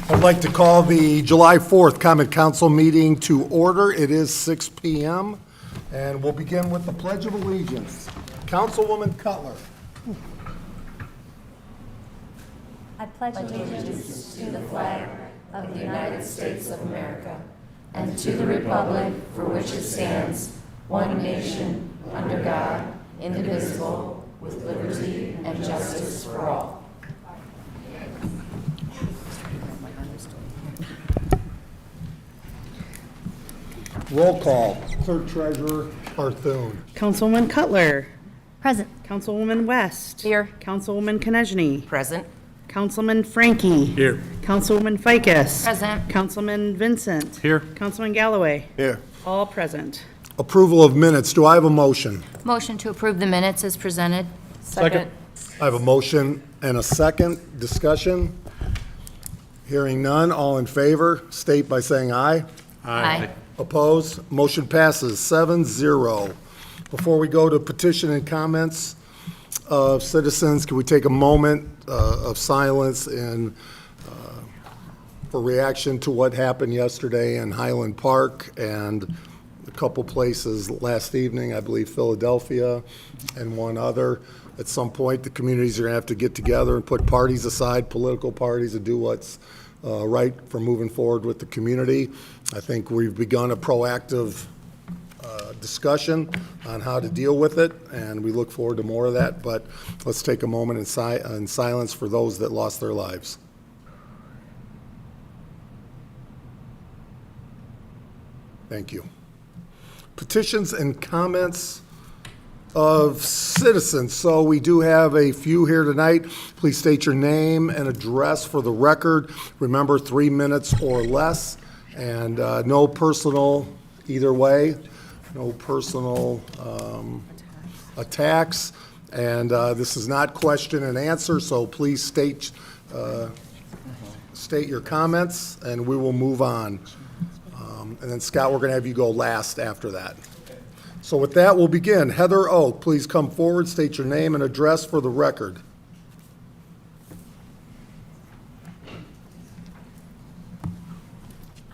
I'd like to call the July 4th Common Council meeting to order. It is 6 p.m. and we'll begin with the Pledge of Allegiance. Councilwoman Cutler. I pledge allegiance to the flag of the United States of America and to the republic for which it stands, one nation, under God, indivisible, with liberty and justice for all. Roll call. Clerk Treasurer Barthune. Councilwoman Cutler. Present. Councilwoman West. Here. Councilwoman Konechny. Present. Councilman Frankie. Here. Councilwoman Ficus. Present. Councilman Vincent. Here. Councilman Galloway. Here. All present. Approval of minutes. Do I have a motion? Motion to approve the minutes as presented. Second. I have a motion and a second. Discussion? Hearing none. All in favor, state by saying aye. Aye. Opposed? Motion passes 7-0. Before we go to petition and comments of citizens, can we take a moment of silence and for reaction to what happened yesterday in Highland Park and a couple places last evening, I believe Philadelphia and one other. At some point, the communities are going to have to get together and put parties aside, political parties, and do what's right for moving forward with the community. I think we've begun a proactive discussion on how to deal with it, and we look forward to more of that. But let's take a moment in silence for those that lost their lives. Thank you. Petitions and comments of citizens. So we do have a few here tonight. Please state your name and address for the record. Remember, 3 minutes or less, and no personal either way. No personal attacks. And this is not question and answer, so please state your comments, and we will move on. And then Scott, we're going to have you go last after that. So with that, we'll begin. Heather Oak, please come forward, state your name and address for the record.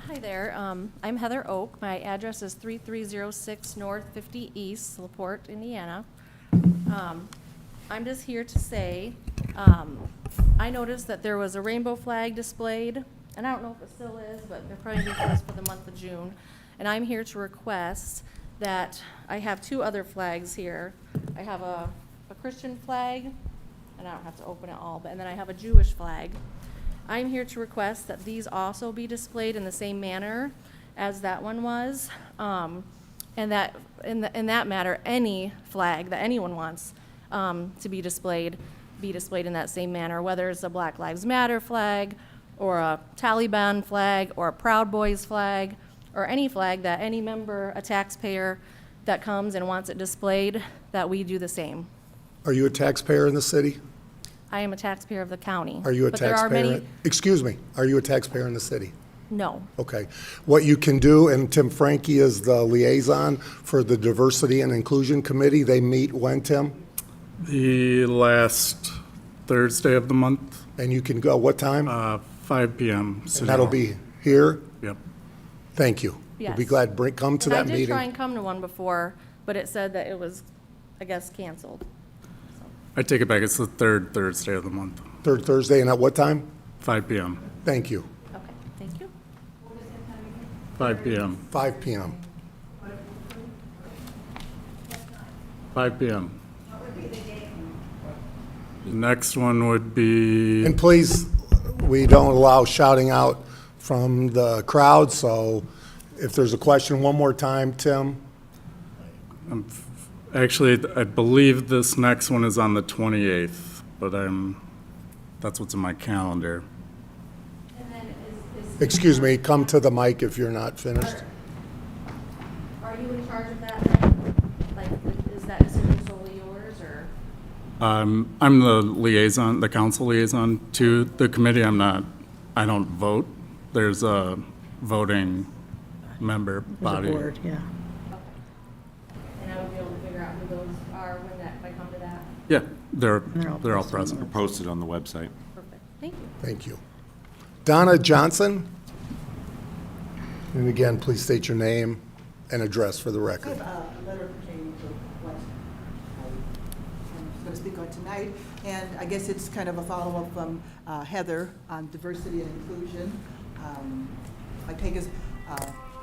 Hi there, I'm Heather Oak. My address is 3306 North 50 East, LaPorte, Indiana. I'm just here to say, I noticed that there was a rainbow flag displayed, and I don't know if it still is, but they're probably doing this for the month of June. And I'm here to request that I have two other flags here. I have a Christian flag, and I don't have to open it all, but and then I have a Jewish flag. I'm here to request that these also be displayed in the same manner as that one was, and that in that matter, any flag that anyone wants to be displayed in that same manner, whether it's a Black Lives Matter flag, or a Taliban flag, or a Proud Boys flag, or any flag that any member, a taxpayer that comes and wants it displayed, that we do the same. Are you a taxpayer in the city? I am a taxpayer of the county. Are you a but there are taxpayer? many. Excuse me, are you a taxpayer in the city? No. Okay. What you can do, and Tim Frankie is the liaison for the Diversity and Inclusion Committee. They meet when, Tim? The last Thursday of the month, And you can go, what time? 5 p.m. And that'll be here? Yep. Thank you. We'll be Yes. glad to come to And that I did try meeting. and come to one before, but it said that it was, I guess, canceled. I take it back. It's the third Thursday of the month, Third Thursday, and at what time? 5 p.m. Thank you. Okay, thank you. 5 p.m. 5 p.m. 5 p.m. The next one would be, And please, we don't allow shouting out from the crowd, so if there's a question, one more time, Tim. actually, I believe this next one is on the 28th, but that's what's in my calendar. And then is Excuse me, come to the mic if you're not finished. Are you in charge of that then? Like, is that decision solely yours, or? I'm the liaison, the council liaison to the committee. I don't vote. There's a voting member There's a body. board, yeah. And I would be able to figure out who those are if I come to that? Yeah, they're They're all all posted. present. Posted on the website. Perfect, thank you. Thank you. Donna Johnson. And again, please state your name and address for the I record. have a letter pertaining to what I'm going to speak on tonight, and I guess it's kind of a follow-up from Heather on diversity and inclusion. My take is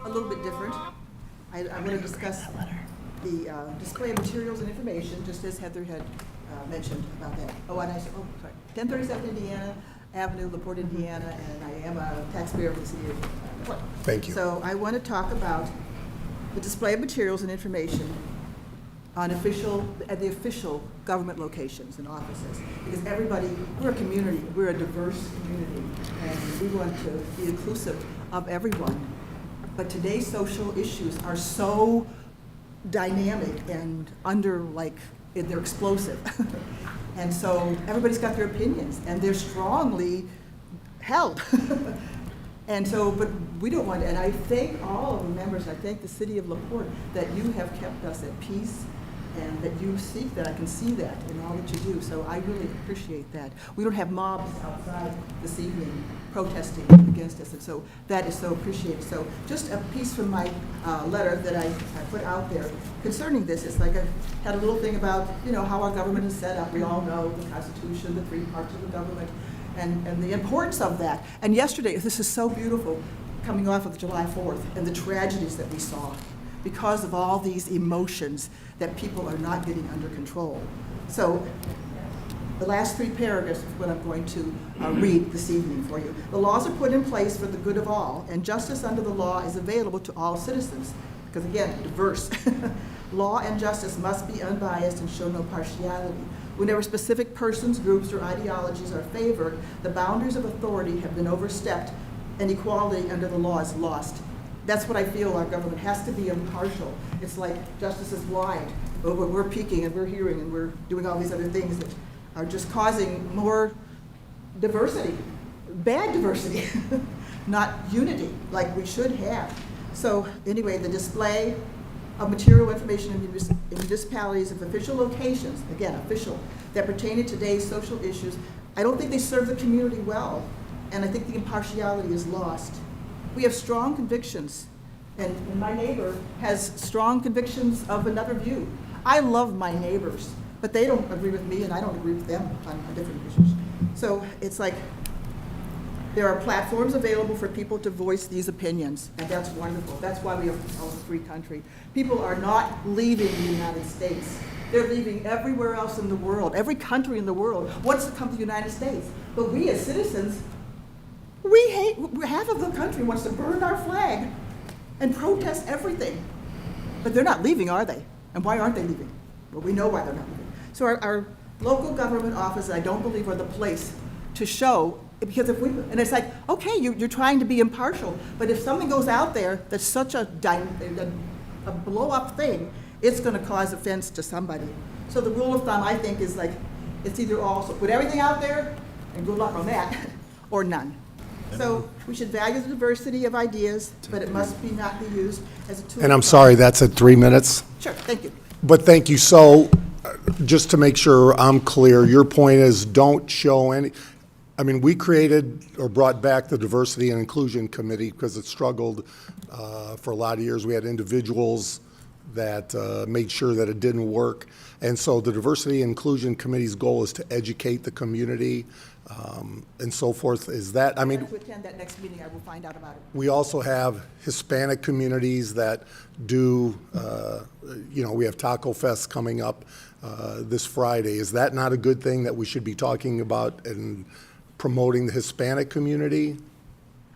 a little bit different. I want to discuss the display of materials and information, just as Heather had mentioned about that. Oh, and I said, 1037 Indiana Avenue, LaPorte, Indiana, and I am a taxpayer of the city of LaPorte. Thank you. So I want to talk about the display of materials and information on at the official government locations and offices. Because everybody, we're a community, we're a diverse community, and we want to be inclusive of everyone. But today's social issues are so dynamic and they're explosive. And so everybody's got their opinions, and they're strongly held. And so, but we don't want, and I thank all of the members, I thank the city of LaPorte that you have kept us at peace and that you seek that. I can see that in all that you do. So I really appreciate that. We don't have mobs outside this evening protesting against us, and so that is so appreciated. So just a piece from my letter that I put out there concerning this. It's like I had a little thing about, how our government is set up. We all know the Constitution, the three parts of the government, and the importance of that. And yesterday, this is so beautiful, coming off of July 4th, and the tragedies that we saw because of all these emotions that people are not getting under control. So the last three paragraphs is what I'm going to read this evening for you. The laws are put in place for the good of all, and justice under the law is available to all citizens. Because again, diverse. Law and justice must be unbiased and show no partiality. Whenever specific persons, groups, or ideologies are favored, the boundaries of authority have been overstepped, and equality under the law is lost. That's what I feel our government has to be impartial. It's like justice is blind. We're peeking and we're hearing and we're doing all these other things that are just causing more diversity, bad diversity, not unity like we should have. So anyway, the display of material information in municipalities of official locations, again, official, that pertain to today's social issues, I don't think they serve the community well, and I think the impartiality is lost. We have strong convictions, and my neighbor has strong convictions of another view. I love my neighbors, but they don't agree with me, and I don't agree with them on different issues. So it's like there are platforms available for people to voice these opinions, and that's wonderful. That's why we are a free country. People are not leaving the United States. They're leaving everywhere else in the world, every country in the world wants to come to the United States. But we as citizens, half of the country wants to burn our flag and protest everything. But they're not leaving, are they? And why aren't they leaving? Well, we know why they're not leaving. So our local government offices, I don't believe, are the place to show, because if we, and it's like, okay, you're trying to be impartial, but if something goes out there that's such a blow-up thing, it's going to cause offense to somebody. So the rule of thumb, I think, is like, it's either all, so put everything out there, and good luck on that, or none. So we should value the diversity of ideas, but it must be not be used as a tool. And I'm sorry, that's at 3 minutes? Sure, thank you. But thank you. So, just to make sure I'm clear, your point is don't show any, we created or brought back the Diversity and Inclusion Committee because it struggled for a lot of years. We had individuals that made sure that it didn't work. And so the Diversity and Inclusion Committee's goal is to educate the community and so forth. Is that, If to attend that next meeting, I will find out about it. we also have Hispanic communities that do, we have Taco Fest coming up this Friday. Is that not a good thing that we should be talking about and promoting the Hispanic community?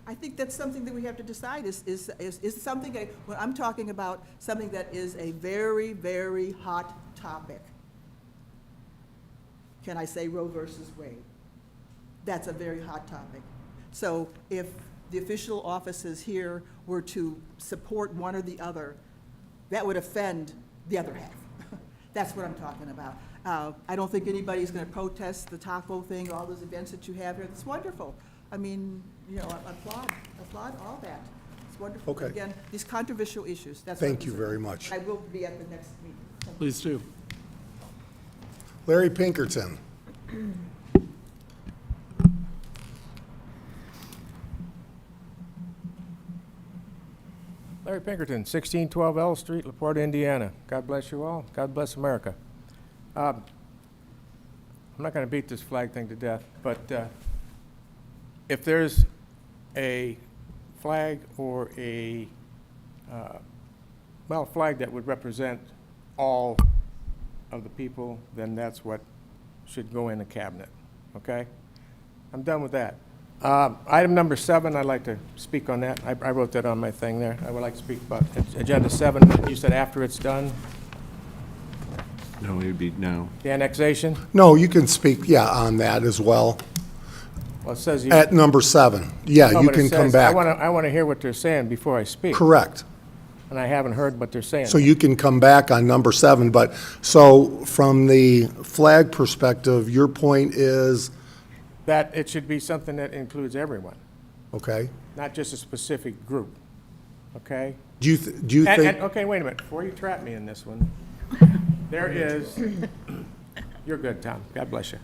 I think that's something that we have to decide is something, when I'm talking about something that is a very, very hot topic. Can I say Roe versus Wade? That's a very hot topic. So if the official offices here were to support one or the other, that would offend the other half. That's what I'm talking about. I don't think anybody's going to protest the taco thing, all those events that you have here. It's wonderful. I applaud all that. It's wonderful. Okay. Again, these controversial issues, that's what Thank I'm you concerned very about. much. I will be at the next meeting. Thank you. Please do. Larry Pinkerton. Larry Pinkerton, 1612 L Street, LaPorte, Indiana. God bless you all. God bless America. I'm not going to beat this flag thing to death, but if there's a flag or a flag that would represent all of the people, then that's what should go in the cabinet, okay? I'm done with that. Item number 7, I'd like to speak on that. I wrote that on my thing there. I would like to speak about Agenda 7. You said after it's done, No, it would be no. the annexation? No, you can speak, yeah, on that as well. Well, it says you... At number 7, yeah, No, you but it can come says- back. I want to hear what they're saying before I speak. Correct. And I haven't heard what they're saying. So you can come back on number 7, but, so from the flag perspective, your point is, That it should be something that includes everyone, okay? not just a specific group, okay? Do you And, think, okay, wait a minute, before you trap me in this one, there is, you're good, Tom, God bless you.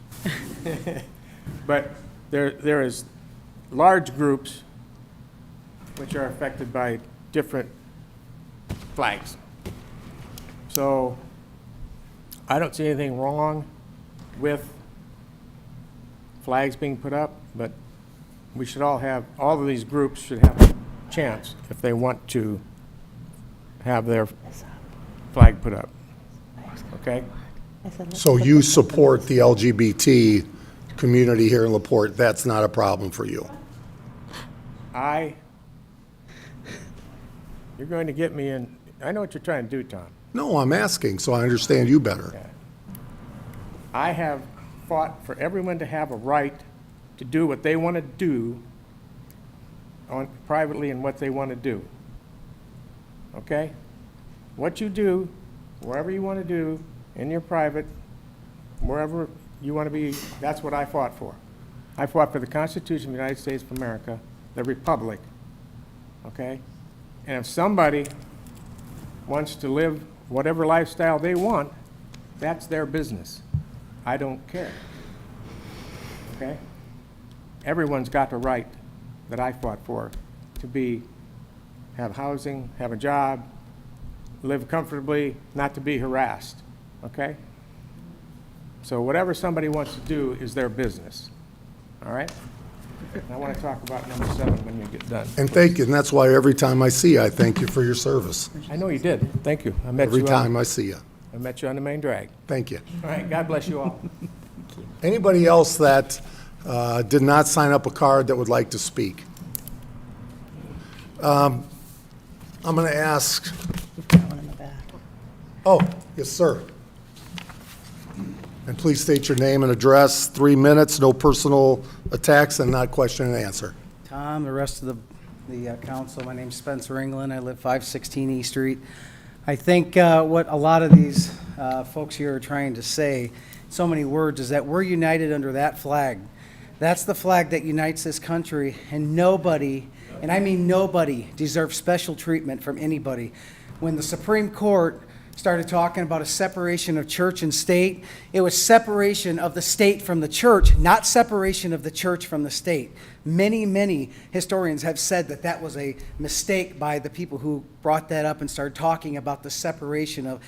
But there is large groups which are affected by different flags. So I don't see anything wrong with flags being put up, but we should all of these groups should have a chance if they want to have their flag put up. Okay? so you support the LGBT community here in LaPorte, that's not a problem for you? You're going to get me in, I know what you're trying to do, Tom. No, I'm asking, so I understand you better. I have fought for everyone to have a right to do what they want to do privately and what they want to do. Okay? What you do, wherever you want to do, in your private, wherever you want to be, that's what I fought for. I fought for the Constitution of the United States of America, the Republic. Okay? And if somebody wants to live whatever lifestyle they want, that's their business. I don't care. Okay? Everyone's got the right that I fought for to have housing, have a job, live comfortably, not to be harassed. Okay? So whatever somebody wants to do is their business. All right? And I want to talk about number 7 when you get done. And thank you, and that's why every time I see you, I thank you for your service. I know you did. Thank you. I met Every you time I see you. I met you on the main drag. Thank you. All right, God bless you all. Anybody else that did not sign up a card that would like to speak? I'm going to ask, oh, yes, sir. And please state your name and address, 3 minutes, no personal attacks, and not question and answer. Tom, the rest of the council, my name's Spencer England, I live 516 East Street. I think what a lot of these folks here are trying to say, so many words, is that we're united under that flag. That's the flag that unites this country, and nobody, and I mean nobody, deserves special treatment from anybody. When the Supreme Court started talking about a separation of church and state, it was separation of the state from the church, not separation of the church from the state. Many, many historians have said that that was a mistake by the people who brought that up and started talking about the separation of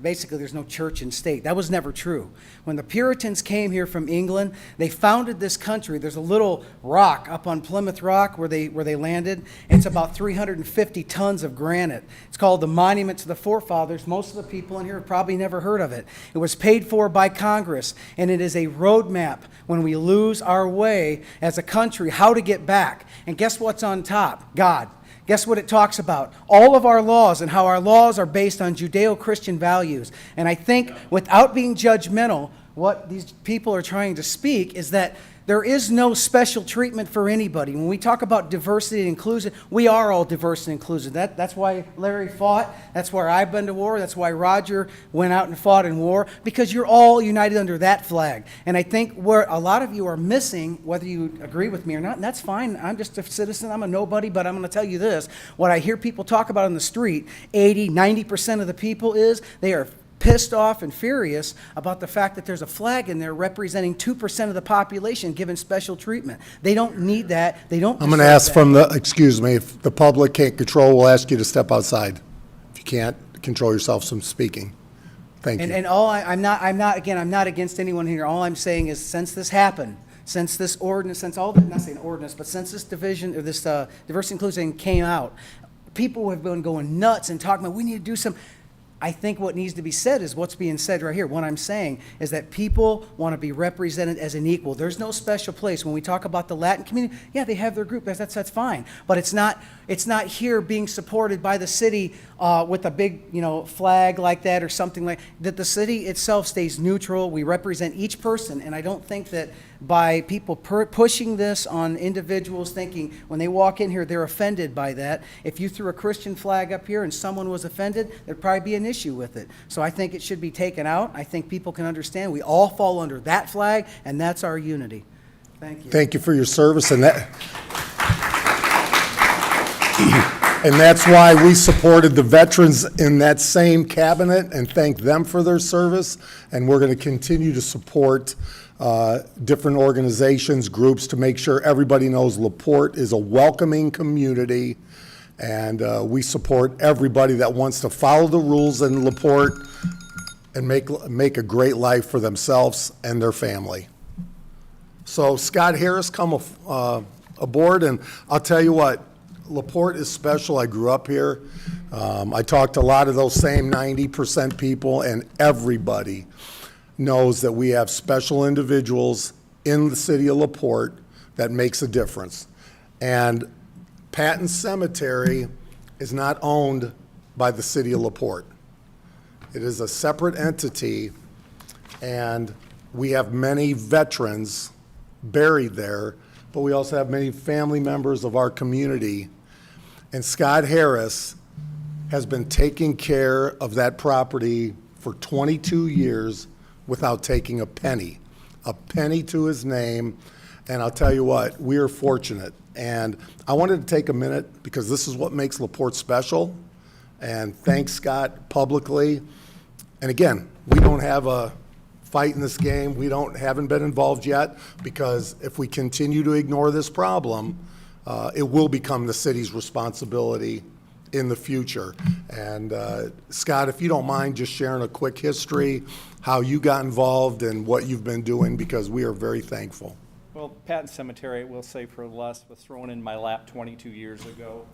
basically there's no church and state. That was never true. When the Puritans came here from England, they founded this country. There's a little rock up on Plymouth Rock where they landed. It's about 350 tons of granite. It's called the Monument to the Forefathers. Most of the people in here have probably never heard of it. It was paid for by Congress, and it is a roadmap when we lose our way as a country, how to get back. And guess what's on top? God. Guess what it talks about? All of our laws and how our laws are based on Judeo-Christian values. And I think without being judgmental, what these people are trying to speak is that there is no special treatment for anybody. When we talk about diversity and inclusion, we are all diverse and inclusive. That's why Larry fought. That's why I've been to war. That's why Roger went out and fought in war, because you're all united under that flag. And I think where a lot of you are missing, whether you agree with me or not, and that's fine. I'm just a citizen. I'm a nobody, but I'm going to tell you this. What I hear people talk about on the street, 80, 90% of the people is they are pissed off and furious about the fact that there's a flag in there representing 2% of the population given special treatment. They don't need that. They don't. I'm going to deserve ask that. from the, excuse me, if the public can't control, we'll ask you to step outside. If you can't control yourself from speaking. Thank you. And all I'm not against anyone here. All I'm saying is, since this happened, since this ordinance, since all the, not saying ordinance, but since this division, or this diversity inclusion came out, people have been going nuts and talking about, we need to do some. I think what needs to be said is what's being said right here. What I'm saying is that people want to be represented as an equal. There's no special place. When we talk about the Latin community, yeah, they have their group. That's fine. But it's not here being supported by the city with a big, flag like that or something like that. The city itself stays neutral. We represent each person, and I don't think that by people pushing this on individuals thinking when they walk in here they're offended by that. If you threw a Christian flag up here and someone was offended, there'd probably be an issue with it. So I think it should be taken out. I think people can understand we all fall under that flag, and that's our unity. Thank you. Thank you for your service, and that, and that's why we supported the veterans in that same cabinet and thank them for their service, and we're going to continue to support different organizations, groups, to make sure everybody knows LaPorte is a welcoming community, and we support everybody that wants to follow the rules in LaPorte and make a great life for themselves and their family. So Scott Harris, come aboard, and I'll tell you what, LaPorte is special. I grew up here. I talked to a lot of those same 90% people, and everybody knows that we have special individuals in the city of LaPorte that makes a difference. And Patton Cemetery is not owned by the city of LaPorte. It is a separate entity, and we have many veterans buried there, but we also have many family members of our community. And Scott Harris has been taking care of that property for 22 years without taking a penny to his name. And I'll tell you what, we are fortunate. And I wanted to take a minute because this is what makes LaPorte special, and thank Scott publicly. And again, we don't have a fight in this game. We haven't been involved yet, because if we continue to ignore this problem, it will become the city's responsibility in the future. And Scott, if you don't mind just sharing a quick history, how you got involved and what you've been doing, because we are very thankful. Well, Patton Cemetery, we'll say for less, was thrown in my lap 22 years ago.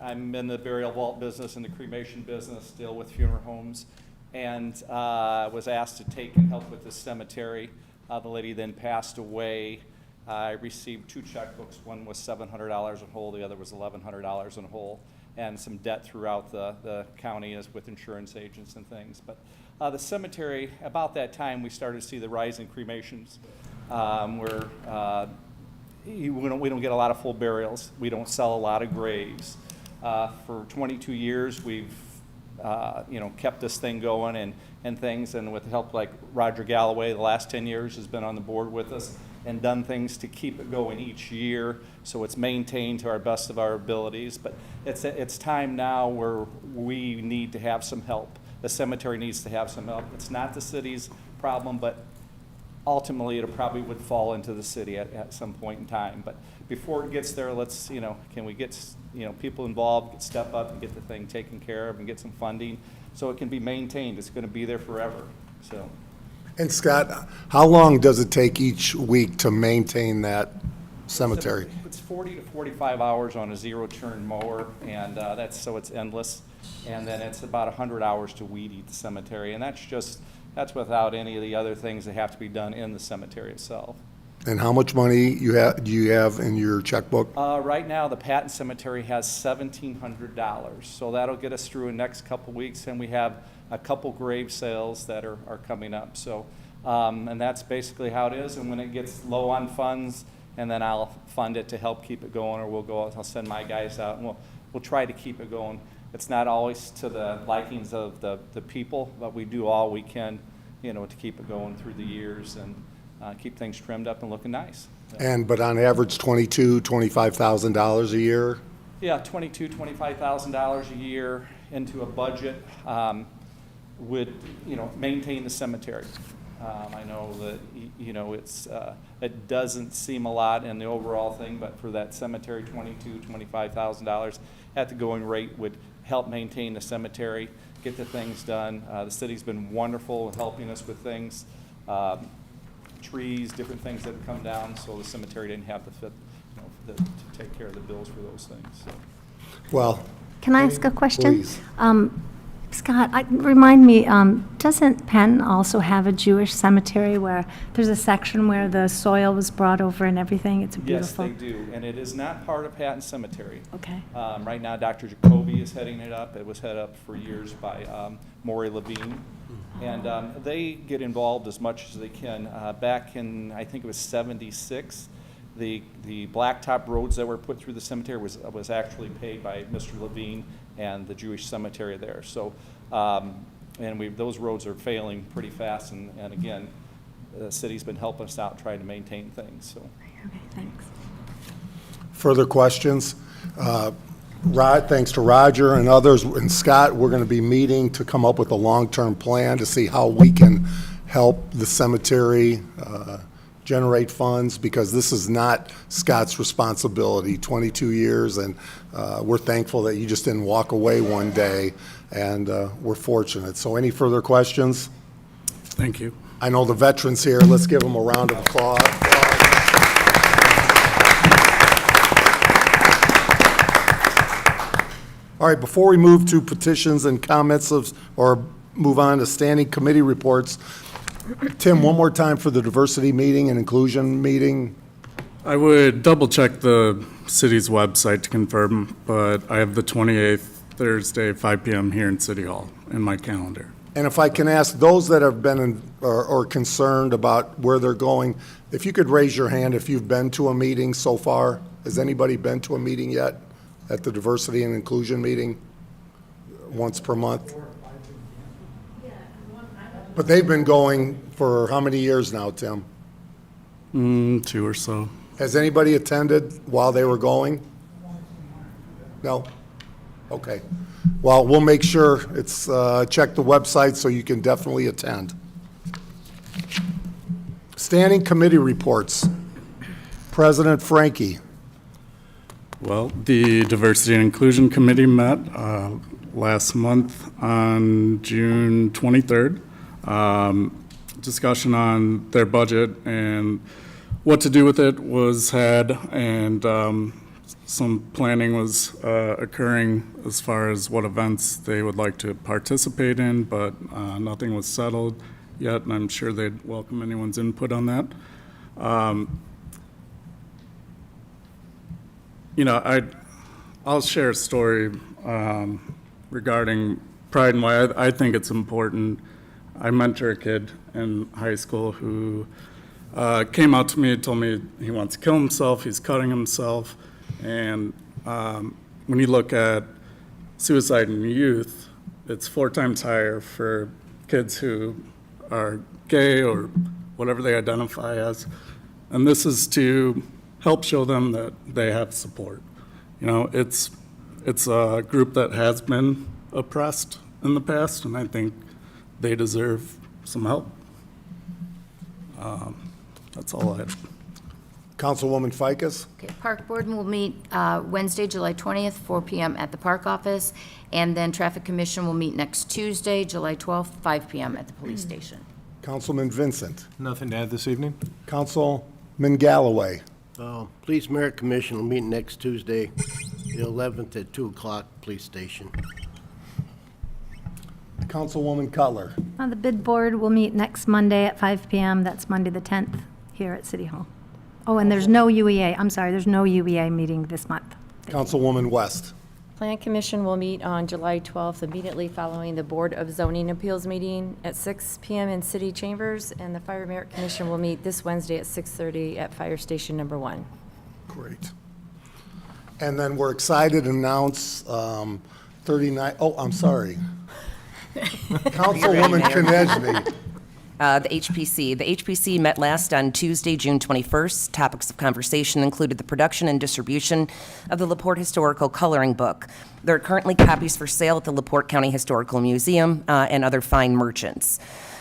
I'm in the burial vault business and the cremation business, still with funeral homes, and was asked to take and help with the cemetery. The lady then passed away. I received 2 checkbooks. One was $700 in whole, the other was $1,100 in whole, and some debt throughout the county as with insurance agents and things. But the cemetery, about that time, we started to see the rise in cremations, where we don't get a lot of full burials. We don't sell a lot of graves. For 22 years, we've kept this thing going and things, and with help like Roger Galloway, the last 10 years has been on the board with us and done things to keep it going each year, so it's maintained to our best of our abilities. But it's time now where we need to have some help. The cemetery needs to have some help. It's not the city's problem, but ultimately it probably would fall into the city at some point in time. But before it gets there, let's, can we get, people involved, step up and get the thing taken care of and get some funding so it can be maintained. It's going to be there forever, so. And Scott, how long does it take each week to maintain that cemetery? It's 40 to 45 hours on a zero-turn mower, and so it's endless. And then it's about 100 hours to weed eat the cemetery, and that's without any of the other things that have to be done in the cemetery itself. And how much money do you have in your checkbook? Right now, the Patton Cemetery has $1,700, so that'll get us through the next couple weeks, and we have a couple grave sales that are coming up. So, and that's basically how it is. And when it gets low on funds, and then I'll fund it to help keep it going, or I'll send my guys out, and we'll try to keep it going. It's not always to the likings of the people, but we do all we can, to keep it going through the years and keep things trimmed up and looking nice. But on average, $25,000 a year? Yeah, $25,000 a year into a budget. would, maintain the cemetery. I know that, it doesn't seem a lot in the overall thing, but for that cemetery, $25,000 at the going rate would help maintain the cemetery, get the things done. The city's been wonderful in helping us with things, trees, different things that have come down, so the cemetery didn't have to take care of the bills for those things, so. Well, Can I ask a question? please. Scott, remind me, doesn't Penn also have a Jewish cemetery where there's a section where the soil was brought over and everything? It's beautiful. Yes, they do, and it is not part of Patton Cemetery. Okay. Right now, Dr. Jacoby is heading it up. It was headed up for years by Maury Levine. And they get involved as much as they can. Back in, I think it was '76, the blacktop roads that were put through the cemetery was actually paid by Mr. Levine and the Jewish cemetery there. So, and those roads are failing pretty fast, and again, the city's been helping us out trying to maintain things, so. Okay, thanks. Further questions? Thanks to Roger and others, and Scott, we're going to be meeting to come up with a long-term plan to see how we can help the cemetery generate funds, because this is not Scott's responsibility, 22 years, and we're thankful that you just didn't walk away one day, and we're fortunate. So any further questions? Thank you. I know the veterans here, let's give them a round of applause. All right, before we move to petitions and comments or move on to standing committee reports, Tim, one more time for the diversity meeting and inclusion meeting. I would double check the city's website to confirm, but I have the 28th, Thursday, 5 p.m. here in City Hall in my calendar. And if I can ask those that have been or concerned about where they're going, if you could raise your hand if you've been to a meeting so far. Has anybody been to a meeting yet at the diversity and inclusion meeting once per month? But they've been going for how many years now, Tim? 2 or so. Has anybody attended while they were going? No? Okay. Well, we'll make sure it's, check the website so you can definitely attend. Standing committee reports. President Frankie. Well, the Diversity and Inclusion Committee met last month on June 23rd. Discussion on their budget and what to do with it was had, and some planning was occurring as far as what events they would like to participate in, but nothing was settled yet, and I'm sure they'd welcome anyone's input on that. I'll share a story regarding pride and why I think it's important. I mentor a kid in high school who came out to me and told me he wants to kill himself, he's cutting himself, and when you look at suicide in youth, it's 4 times higher for kids who are gay or whatever they identify as, and this is to help show them that they have support. It's a group that has been oppressed in the past, and I think they deserve some help. That's all I have. Councilwoman Ficus. Okay, Park Board will meet Wednesday, July 20th, 4 p.m. at the Park Office, and then Traffic Commission will meet next Tuesday, July 12th, 5 p.m. at the Police Station. Councilman Vincent. Nothing to add this evening? Councilman Galloway. Police Merit Commission will meet next Tuesday, the 11th at 2 o'clock, Police Station. Councilwoman Cutler. The bid board will meet next Monday at 5 p.m. That's Monday the 10th here at City Hall. Oh, and there's no UEA. I'm sorry, there's no UEA meeting this month. Councilwoman West. Plan Commission will meet on July 12th, immediately following the Board of Zoning Appeals meeting at 6 p.m. in City Chambers, and the Fire Merit Commission will meet this Wednesday at 6:30 at Fire Station Number 1. Great. And then we're excited to announce 39, oh, I'm sorry. Councilwoman Konechny. The HPC. The HPC met last on Tuesday, June 21st. Topics of conversation included the production and distribution of the LaPorte Historical Coloring Book. There are currently copies for sale at the LaPorte County Historical Museum and other fine merchants.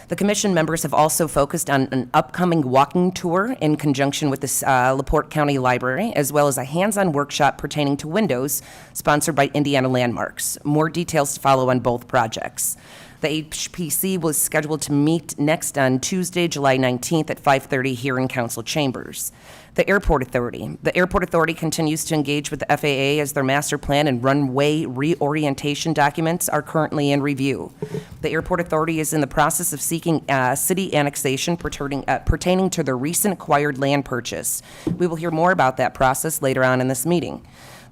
The commission members have also focused on an upcoming walking tour in conjunction with the LaPorte County Library, as well as a hands-on workshop pertaining to windows sponsored by Indiana Landmarks. More details to follow on both projects. The HPC was scheduled to meet next on Tuesday, July 19th at 5:30 here in council chambers. The Airport Authority. The Airport Authority continues to engage with the FAA as their master plan and runway reorientation documents are currently in review. The Airport Authority is in the process of seeking city annexation pertaining to the recent acquired land purchase. We will hear more about that process later on in this meeting.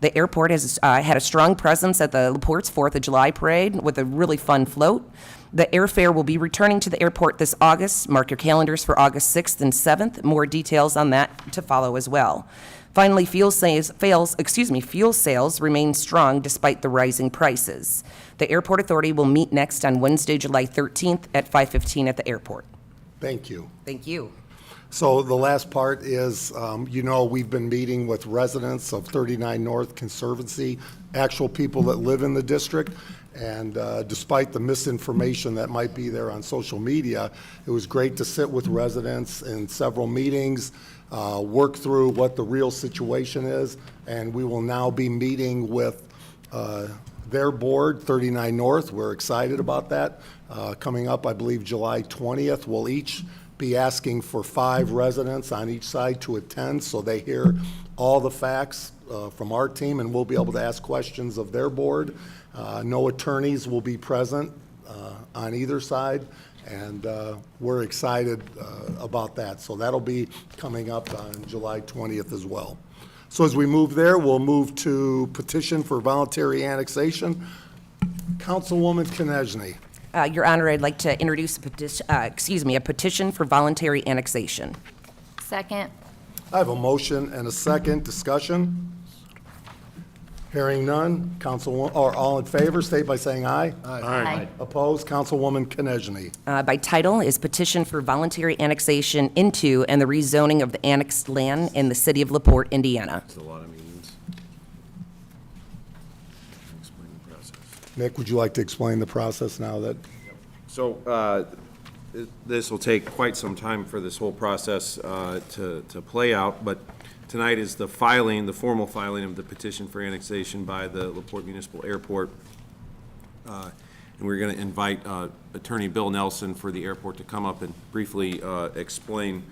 The airport has had a strong presence at the LaPorte's 4th of July parade with a really fun float. The airfare will be returning to the airport this August. Mark your calendars for August 6th and 7th. More details on that to follow as well. Finally, fuel sales remain strong despite the rising prices. The Airport Authority will meet next on Wednesday, July 13th at 5:15 at the airport. Thank you. Thank you. So the last part is, we've been meeting with residents of 39 North Conservancy, actual people that live in the district, and despite the misinformation that might be there on social media, it was great to sit with residents in several meetings, work through what the real situation is, and we will now be meeting with their board, 39 North. We're excited about that. Coming up, I believe, July 20th, we'll each be asking for 5 residents on each side to attend, so they hear all the facts from our team, and we'll be able to ask questions of their board. No attorneys will be present on either side, and we're excited about that. So that'll be coming up on July 20th as well. So as we move there, we'll move to petition for voluntary annexation. Councilwoman Konechny. Your Honor, I'd like to introduce a petition for voluntary annexation. Second. I have a motion and a second. Discussion? Hearing none. All in favor, state by saying aye. Aye. Opposed? Councilwoman Konechny. By title is petition for voluntary annexation into and the rezoning of the annexed land in the city of LaPorte, Indiana. It's a lot of meetings. Explain the process. Nick, would you like to explain the process now that? So this will take quite some time for this whole process to play out, but tonight is the formal filing of the petition for annexation by the LaPorte Municipal Airport. And we're going to invite Attorney Bill Nelson for the airport to come up and briefly explain.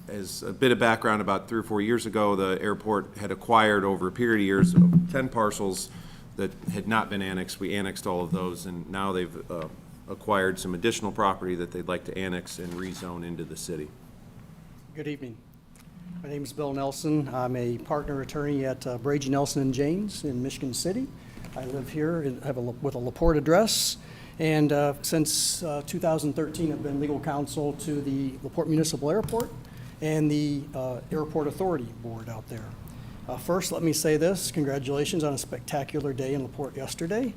As a bit of background, about 3 or 4 years ago, the airport had acquired over a period of years 10 parcels that had not been annexed. We annexed all of those, and now they've acquired some additional property that they'd like to annex and rezone into the city. Good evening. My name is Bill Nelson. I'm a partner attorney at Brady Nelson & James in Michigan City. I live here with a LaPorte address, and since 2013 I've been legal counsel to the LaPorte Municipal Airport and the Airport Authority Board out there. First, let me say this: congratulations on a spectacular day in LaPorte yesterday.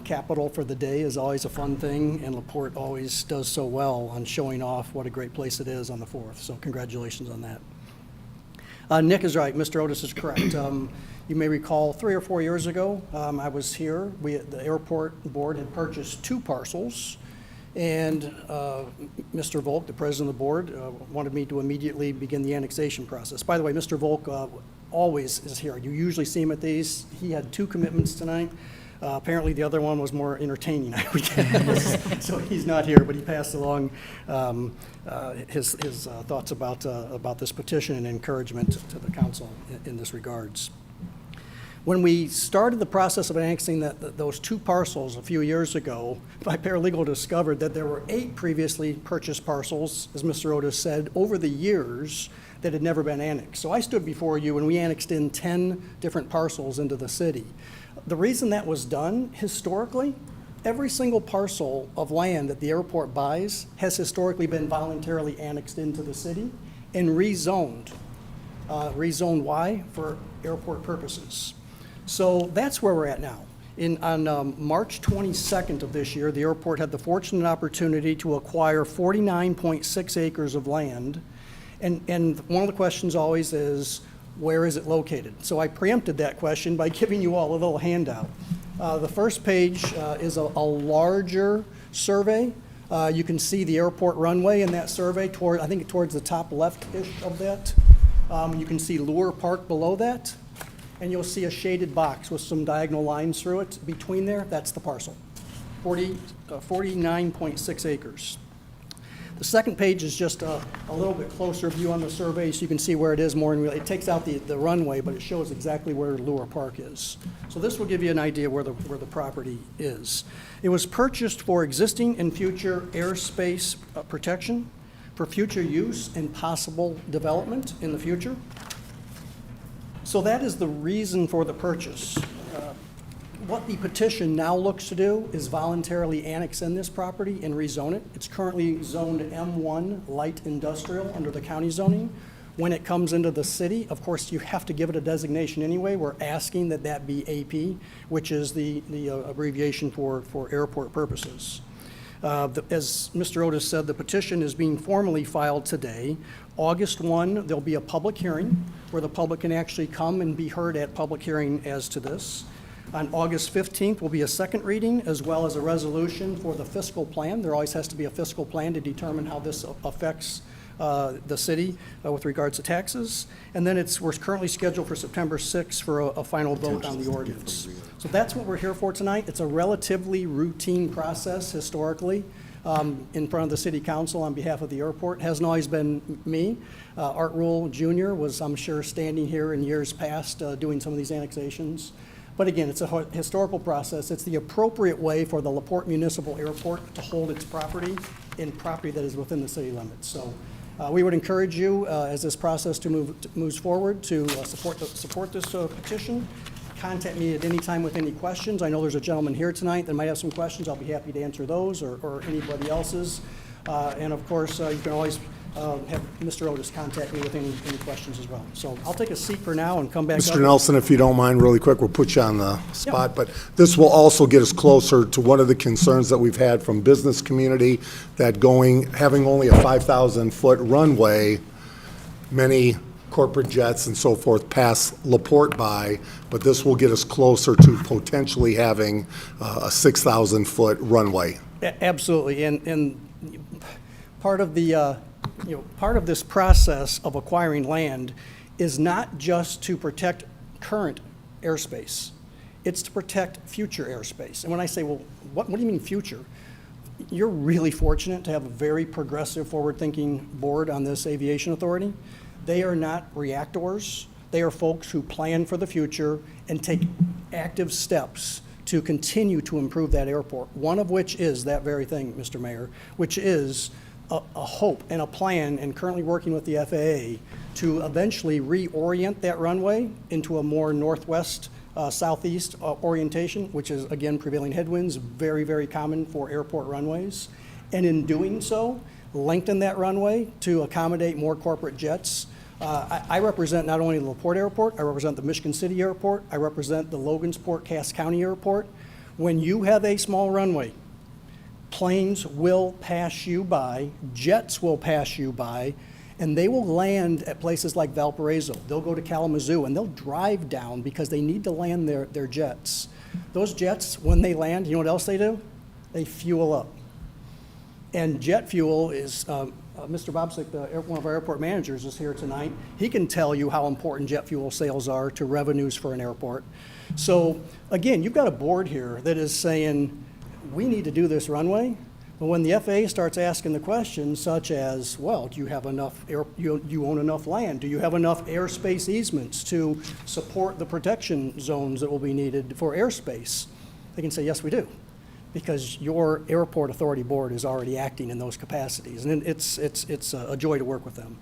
Capital for the day is always a fun thing, and LaPorte always does so well on showing off what a great place it is on the 4th, so congratulations on that. Nick is right, Mr. Otis is correct. You may recall 3 or 4 years ago, I was here. The airport board had purchased 2 parcels, and Mr. Volk, the president of the board, wanted me to immediately begin the annexation process. By the way, Mr. Volk always is here. You usually see him at these. He had 2 commitments tonight. Apparently the other one was more entertaining, I would guess. So he's not here, but he passed along his thoughts about this petition and encouragement to the council in this regards. When we started the process of annexing those 2 parcels a few years ago, my paralegal discovered that there were 8 previously purchased parcels, as Mr. Otis said, over the years that had never been annexed. So I stood before you and we annexed in 10 different parcels into the city. The reason that was done, historically, every single parcel of land that the airport buys has historically been voluntarily annexed into the city and rezoned. Rezoned why? For airport purposes. So that's where we're at now. On March 22nd of this year, the airport had the fortunate opportunity to acquire 49.6 acres of land. And one of the questions always is, where is it located? So I preempted that question by giving you all a little handout. The first page is a larger survey. You can see the airport runway in that survey, I think towards the top left-ish of that. You can see Lure Park below that, and you'll see a shaded box with some diagonal lines through it. Between there, that's the parcel, 49.6 acres. The second page is just a little bit closer view on the survey, so you can see where it is more in real. It takes out the runway, but it shows exactly where Lure Park is. So this will give you an idea where the property is. It was purchased for existing and future airspace protection, for future use and possible development in the future. So that is the reason for the purchase. What the petition now looks to do is voluntarily annex in this property and rezone it. It's currently zoned M1 light industrial under the county zoning. When it comes into the city, of course, you have to give it a designation anyway. We're asking that that be AP, which is the abbreviation for airport purposes. As Mr. Otis said, the petition is being formally filed today. August 1, there'll be a public hearing where the public can actually come and be heard at public hearing as to this. On August 15th will be a second reading, as well as a resolution for the fiscal plan. There always has to be a fiscal plan to determine how this affects the city with regards to taxes. And then we're currently scheduled for September 6th for a final vote on the ordinance. So that's what we're here for tonight. It's a relatively routine process historically in front of the city council on behalf of the airport. It hasn't always been me. Art Rule Jr. was, I'm sure, standing here in years past doing some of these annexations. But again, it's a historical process. It's the appropriate way for the LaPorte Municipal Airport to hold its property in property that is within the city limits. So we would encourage you, as this process moves forward, to support this petition. Contact me at any time with any questions. I know there's a gentleman here tonight that might have some questions. I'll be happy to answer those or anybody else's. And of course, you can always have Mr. Otis contact me with any questions as well. So I'll take a seat for now and come back up. Mr. Nelson, if you don't mind, really quick, we'll put you on the spot, but this will also get us closer to one of the concerns that we've had from business community, that having only a 5,000-foot runway, many corporate jets and so forth pass LaPorte by, but this will get us closer to potentially having a 6,000-foot runway. Absolutely, and part of this process of acquiring land is not just to protect current airspace. It's to protect future airspace. And when I say, well, what do you mean future? You're really fortunate to have a very progressive, forward-thinking board on this aviation authority. They are not reactors. They are folks who plan for the future and take active steps to continue to improve that airport, one of which is that very thing, Mr. Mayor, which is a hope and a plan, and currently working with the FAA to eventually reorient that runway into a more northwest, southeast orientation, which is, again, prevailing headwinds, very, very common for airport runways. And in doing so, lengthen that runway to accommodate more corporate jets. I represent not only the LaPorte Airport, I represent the Michigan City Airport, I represent the Logansport Cass County Airport. When you have a small runway, planes will pass you by, jets will pass you by, and they will land at places like Valparaiso. They'll go to Kalamazoo, and they'll drive down because they need to land their jets. Those jets, when they land, you know what else they do? They fuel up. And jet fuel is, Mr. Bobsick, one of our airport managers, is here tonight. He can tell you how important jet fuel sales are to revenues for an airport. So, again, you've got a board here that is saying, we need to do this runway. But when the FAA starts asking the questions such as, well, do you have enough you own enough land? Do you have enough airspace easements to support the protection zones that will be needed for airspace? They can say, yes, we do, because your airport authority board is already acting in those capacities, and it's a joy to work with them.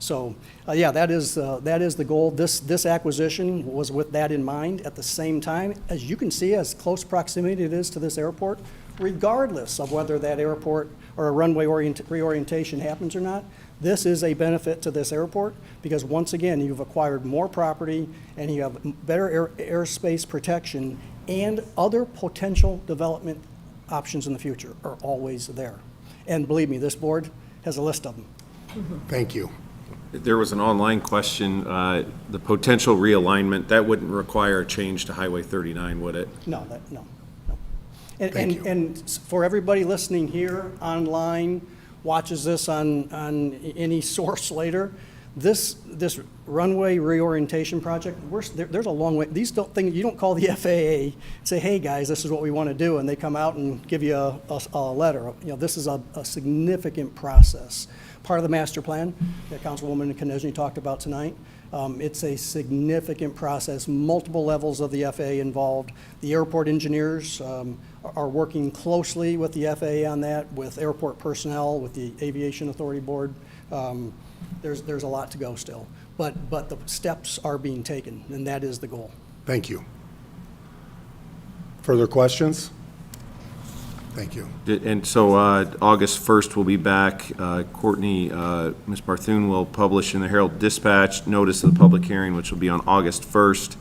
So, yeah, that is the goal. This acquisition was with that in mind. At the same time, as you can see, as close proximity it is to this airport, regardless of whether that airport or a runway reorientation happens or not, This is a benefit to this airport because once again, you've acquired more property and you have better airspace protection, and other potential development options in the future are always there. And believe me, this board has a list of them. Thank you. There was an online question, the potential realignment, that wouldn't require a change to Highway 39, would it? No, no. And, Thank you. and for everybody listening here, online, watches this on any source later, this runway reorientation project, there's a long way. These things, you don't call the FAA, say, hey, guys, this is what we want to do, and they come out and give you a letter. You know, this is a significant process. Part of the master plan that Councilwoman Konechny talked about tonight. It's a significant process, multiple levels of the FAA involved. The airport engineers are working closely with the FAA on that, with airport personnel, with the Aviation Authority Board. There's a lot to go still, but the steps are being taken, and that is the goal. Thank you. Further questions? Thank you. And so August 1st, we'll be back. Courtney, Ms. Barthune will publish in the Herald Dispatch notice of the public hearing, which will be on August 1st.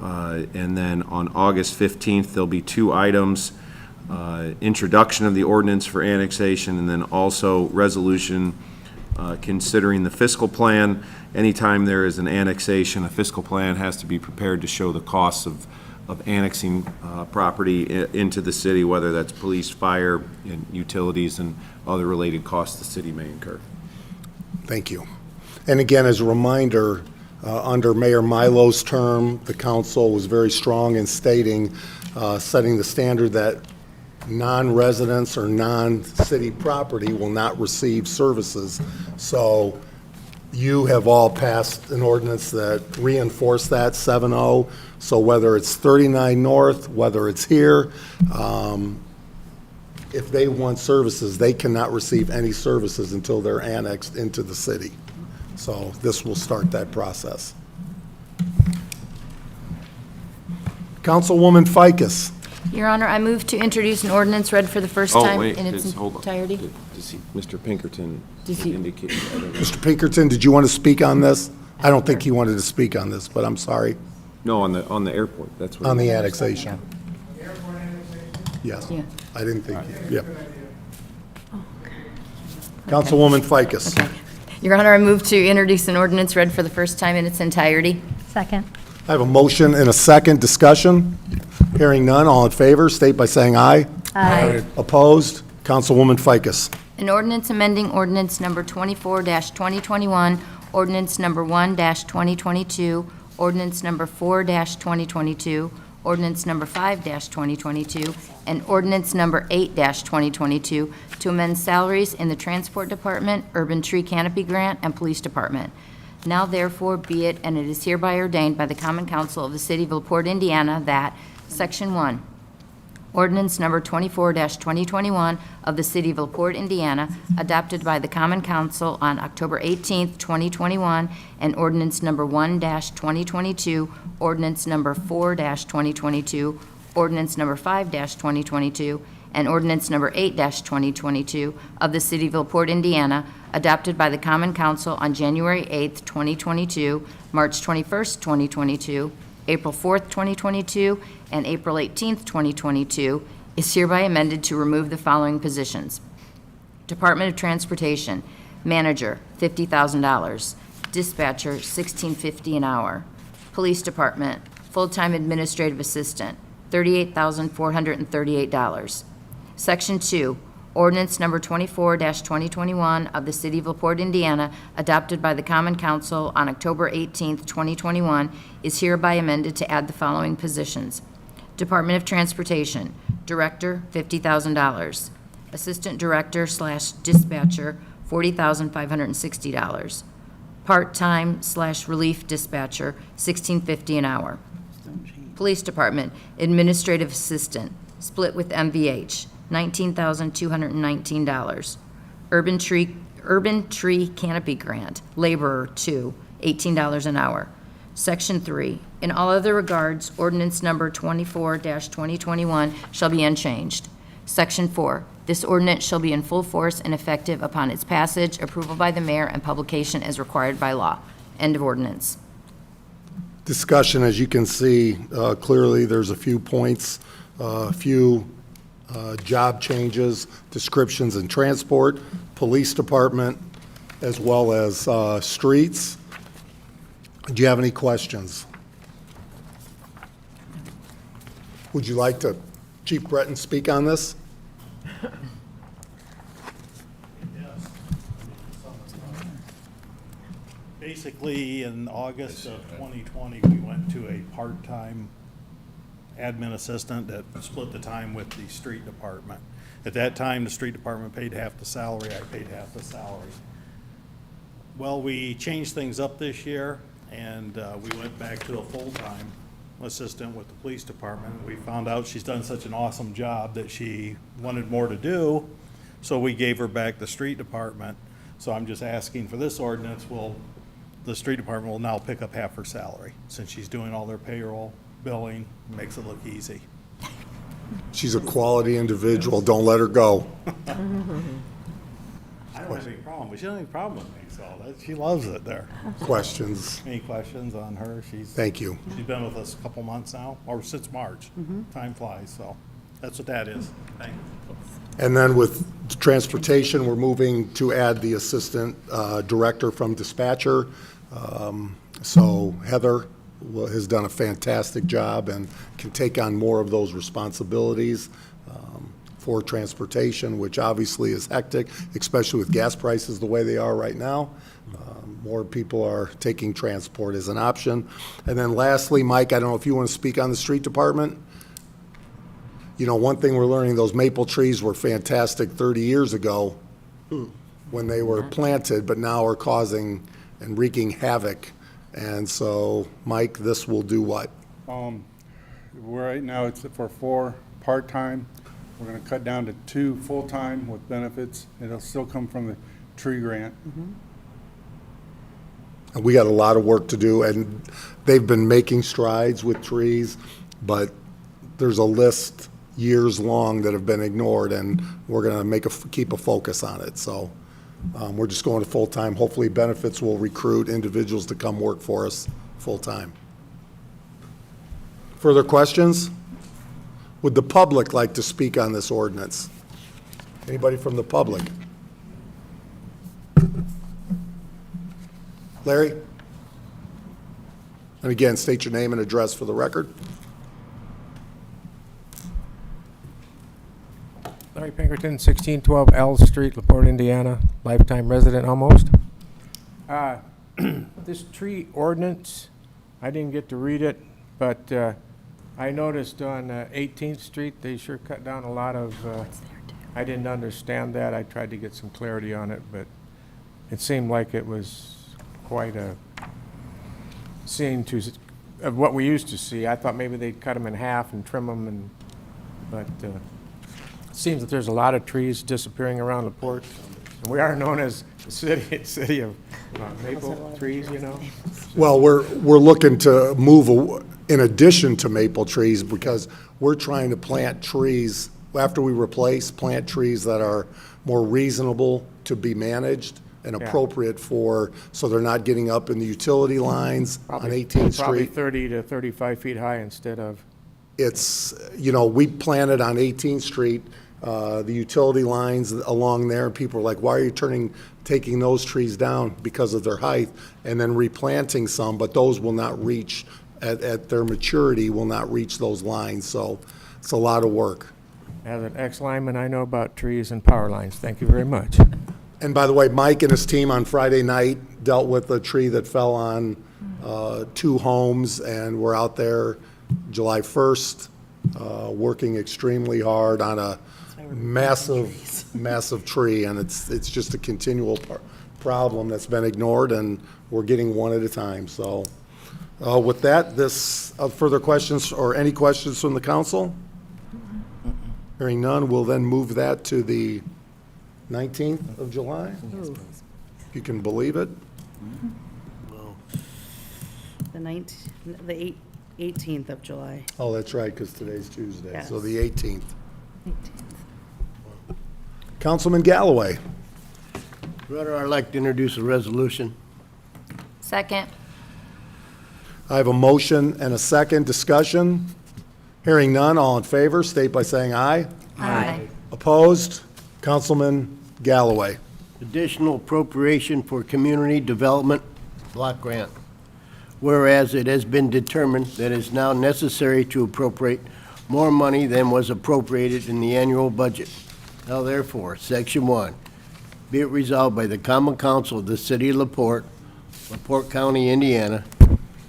And then on August 15th, there'll be two items, introduction of the ordinance for annexation, and then also resolution considering the fiscal plan. Anytime there is an annexation, a fiscal plan has to be prepared to show the costs of annexing property into the city, whether that's police, fire, and utilities, and other related costs the city may incur. Thank you. And again, as a reminder, under Mayor Milo's term, the council was very strong in stating, setting the standard that non-residents or non-city property will not receive services. So you have all passed an ordinance that reinforced that, 7-0. So whether it's 39 North, whether it's here, if they want services, they cannot receive any services until they're annexed into the city. So this will start that process. Councilwoman Ficus. Your Honor, I move to introduce an ordinance read for the first time in its hold on. entirety. Mr. Pinkerton Does he- indicated. Mr. Pinkerton, did you want to speak on this? I don't think he wanted to speak on this, but I'm sorry. No, on the airport, that's what. On the annexation. Yes. Yeah. I didn't think, yeah. Councilwoman Ficus. Your Honor, I move to introduce an ordinance read for the first time in its entirety. Second. I have a motion and a second discussion. Hearing none, all in favor, state by saying aye. Aye. Opposed? Councilwoman Ficus. An ordinance amending ordinance number 24-2021, ordinance number 1-2022, ordinance number 4-2022, ordinance number 5-2022, and ordinance number 8-2022 to amend salaries in the Transport Department, Urban Tree Canopy Grant, and Police Department. Now therefore be it, and it is hereby ordained by the Common Council of the City of LaPorte, Indiana, that Section 1, ordinance number 24-2021 of the City of LaPorte, Indiana, adopted by the Common Council on October 18th, 2021, and ordinance number 1-2022, ordinance number 4-2022, ordinance number 5-2022, and ordinance number 8-2022 of the City of LaPorte, Indiana, adopted by the Common Council on January 8th, 2022, March 21st, 2022, April 4th, 2022, and April 18th, 2022, is hereby amended to remove the following positions. Department of Transportation, Manager, $50,000. Dispatcher, $16.50 an hour. Police Department, Full-Time Administrative Assistant, $38,438. Section 2, Ordinance number 24-2021 of the City of LaPorte, Indiana, adopted by the Common Council on October 18th, 2021, is hereby amended to add the following positions. Department of Transportation, Director, $50,000. Assistant Director/Dispatcher, $40,560. Part-time/Relief Dispatcher, $16.50 an hour. Police Department, Administrative Assistant, split with MVH, $19,219. Urban Tree Canopy Grant, Laborer 2, $18 an hour. Section 3, in all other regards, ordinance number 24-2021 shall be unchanged. Section 4, this ordinance shall be in full force and effective upon its passage, approval by the mayor, and publication as required by law. End of ordinance. Discussion, as you can see, clearly, there's a few points, a few job changes, descriptions in transport, police department, as well as streets. Do you have any questions? Would you like to, Chief Breton, speak on this? Basically, in August of 2020, we went to a part-time admin assistant that split the time with the street department. At that time, the street department paid half the salary, I paid half the salary. Well, we changed things up this year, and we went back to a full-time assistant with the police department. We found out she's done such an awesome job that she wanted more to do, so we gave her back the street department. So I'm just asking for this ordinance, the street department will now pick up half her salary, since she's doing all their payroll, billing, makes it look easy. She's a quality individual. Don't let her go. I don't have any problem, but she doesn't have any problem with me, so she loves it there. Questions? Any questions on her? Thank you. She's been with us a couple months now, or since March. Time flies, so that's what that is. Thank you. And then with transportation, we're moving to add the assistant director from dispatcher. So Heather has done a fantastic job and can take on more of those responsibilities for transportation, which obviously is hectic, especially with gas prices the way they are right now. More people are taking transport as an option. And then lastly, Mike, I don't know if you want to speak on the street department. You know, one thing we're learning, those maple trees were fantastic 30 years ago when they were planted, but now are causing and wreaking havoc. And so, Mike, this will do what? Right now, it's for 4 part-time. We're going to cut down to 2 full-time with benefits. It'll still come from the tree grant. And we got a lot of work to do, and they've been making strides with trees, but there's a list years long that have been ignored, and we're going to keep a focus on it. So we're just going to full-time. Hopefully benefits will recruit individuals to come work for us full-time. Further questions? Would the public like to speak on this ordinance? Anybody from the public? Larry? And again, state your name and address for the record. Larry Pinkerton, 1612 L Street, LaPorte, Indiana, lifetime resident almost. This tree ordinance, I didn't get to read it, but I noticed on 18th Street, they sure cut down a lot of, I didn't understand that. I tried to get some clarity on it, but it seemed like it was quite a scene of what we used to see. I thought maybe they'd cut them in half and trim them, but it seems that there's a lot of trees disappearing around LaPorte. And we are known as the city of maple trees, you know. Well, we're looking to move in addition to maple trees, because we're trying to plant trees, after we replace, plant trees that are more reasonable to be managed and appropriate for, so they're not getting up in the utility lines on 18th Street. Probably 30 to 35 feet high instead of. It's, you know, we planted on 18th Street, the utility lines along there, and people are like, why are you taking those trees down? Because of their height, and then replanting some, but those will not reach, at their maturity, will not reach those lines, so it's a lot of work. As an ex-lineman, I know about trees and power lines. Thank you very much. And by the way, Mike and his team on Friday night dealt with a tree that fell on 2 homes, and we're out there July 1st, working extremely hard on a massive tree, and it's just a continual problem that's been ignored, and we're getting one at a time. So with that, further questions or any questions from the council? Hearing none, we'll then move that to the 19th of July. If you can believe it. The 18th of July. Oh, that's right, because today's Tuesday, Yes. so the 18th. Councilman Galloway. Your Honor, I'd like to introduce a resolution. Second. I have a motion and a second. Discussion? Hearing none, all in favor, state by saying aye. Aye. Opposed? Councilman Galloway. Additional appropriation for community development block grant. Whereas it has been determined that it is now necessary to appropriate more money than was appropriated in the annual budget. Now therefore, Section 1, be it resolved by the Common Council of the City of LaPorte, LaPorte County, Indiana,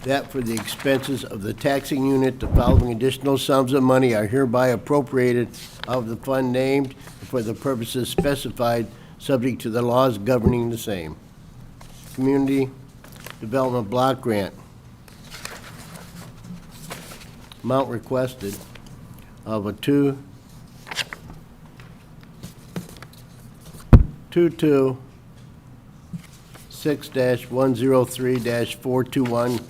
that for the expenses of the taxing unit, the following additional sums of money are hereby appropriated of the fund named for the purposes specified, subject to the laws governing the same. Community Development Block Grant. Amount requested of a 226-103-421.000,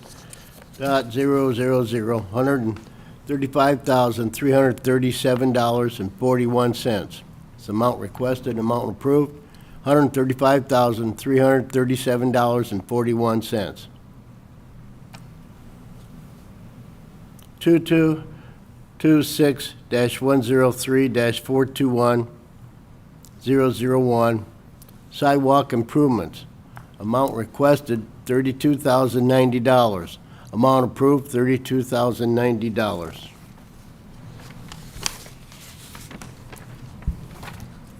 $135,337.41. This amount requested, amount approved, $135,337.41. 2226-103-421.001, sidewalk improvements. Amount requested, $32,090. Amount approved, $32,090.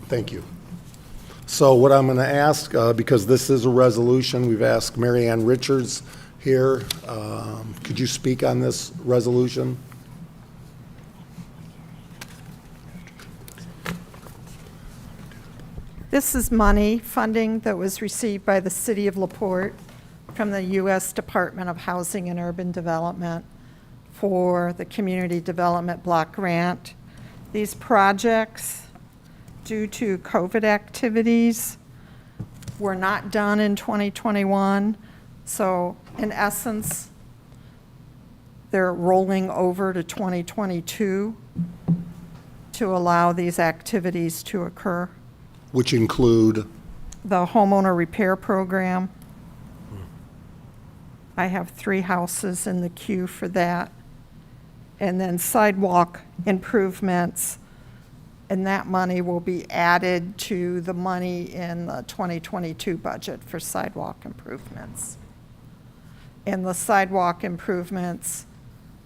Thank you. So what I'm going to ask, because this is a resolution, we've asked Mary Ann Richards here. Could you speak on this resolution? This is money, funding that was received by the City of LaPorte from the U.S. Department of Housing and Urban Development for the Community Development Block Grant. These projects, due to COVID activities, were not done in 2021. So in essence, they're rolling over to 2022 to allow these activities to occur. Which include? The homeowner repair program. I have 3 houses in the queue for that. And then sidewalk improvements, and that money will be added to the money in the 2022 budget for sidewalk improvements. And the sidewalk improvements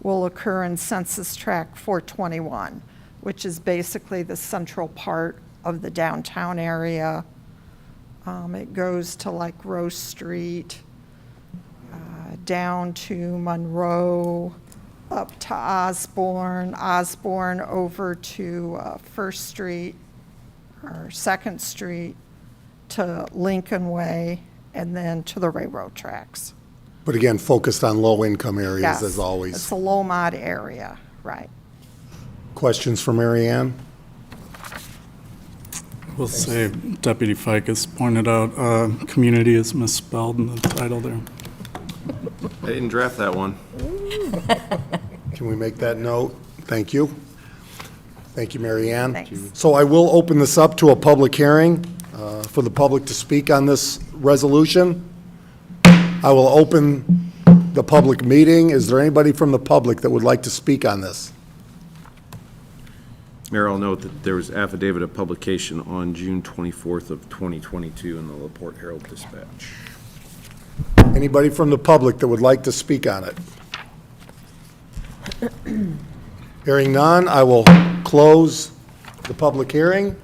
will occur in Census Tract 421, which is basically the central part of the downtown area. It goes to like Rose Street, down to Monroe, up to Osborne over to First Street or Second Street to Lincoln Way, and then to the railroad tracks. But again, focused on low-income areas Yes, as always. it's a low mod area, right. Questions for Mary Ann? We'll say Deputy Ficus pointed out, community is misspelled in the title there. I didn't draft that one. Can we make that note? Thank you. Thank you, Mary Ann. Thanks. So I will open this up to a public hearing for the public to speak on this resolution. I will open the public meeting. Is there anybody from the public that would like to speak on this? Mayor, I'll note that there was affidavit of publication on June 24th of 2022 in the LaPorte Herald-Dispatch. Anybody from the public that would like to speak on it? Hearing none, I will close the public hearing.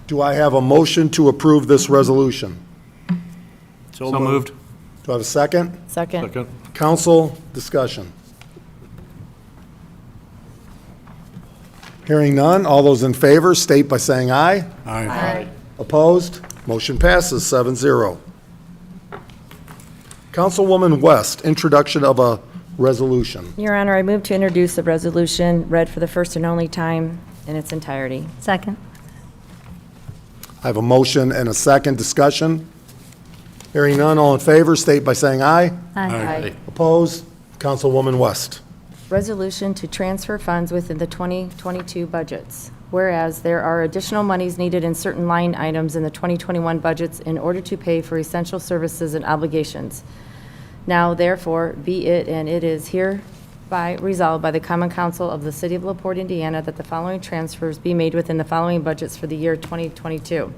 Do I have a motion to approve this resolution? So moved. Do I have a second? Second. Council, discussion. Hearing none, all those in favor state by saying aye. Aye. Opposed? Motion passes 7-0. Councilwoman West, introduction of a resolution. Your Honor, I move to introduce the resolution read for the first and only time in its entirety. Second. I have a motion and a second. Discussion. Hearing none, all in favor state by saying aye. Aye. Opposed? Councilwoman West. Resolution to transfer funds within the 2022 budgets. whereas there are additional monies needed in certain line items in the 2021 budgets in order to pay for essential services and obligations. Now therefore, be it, and it is hereby resolved by the Common Council of the City of LaPorte, Indiana, that the following transfers be made within the following budgets for the year 2022.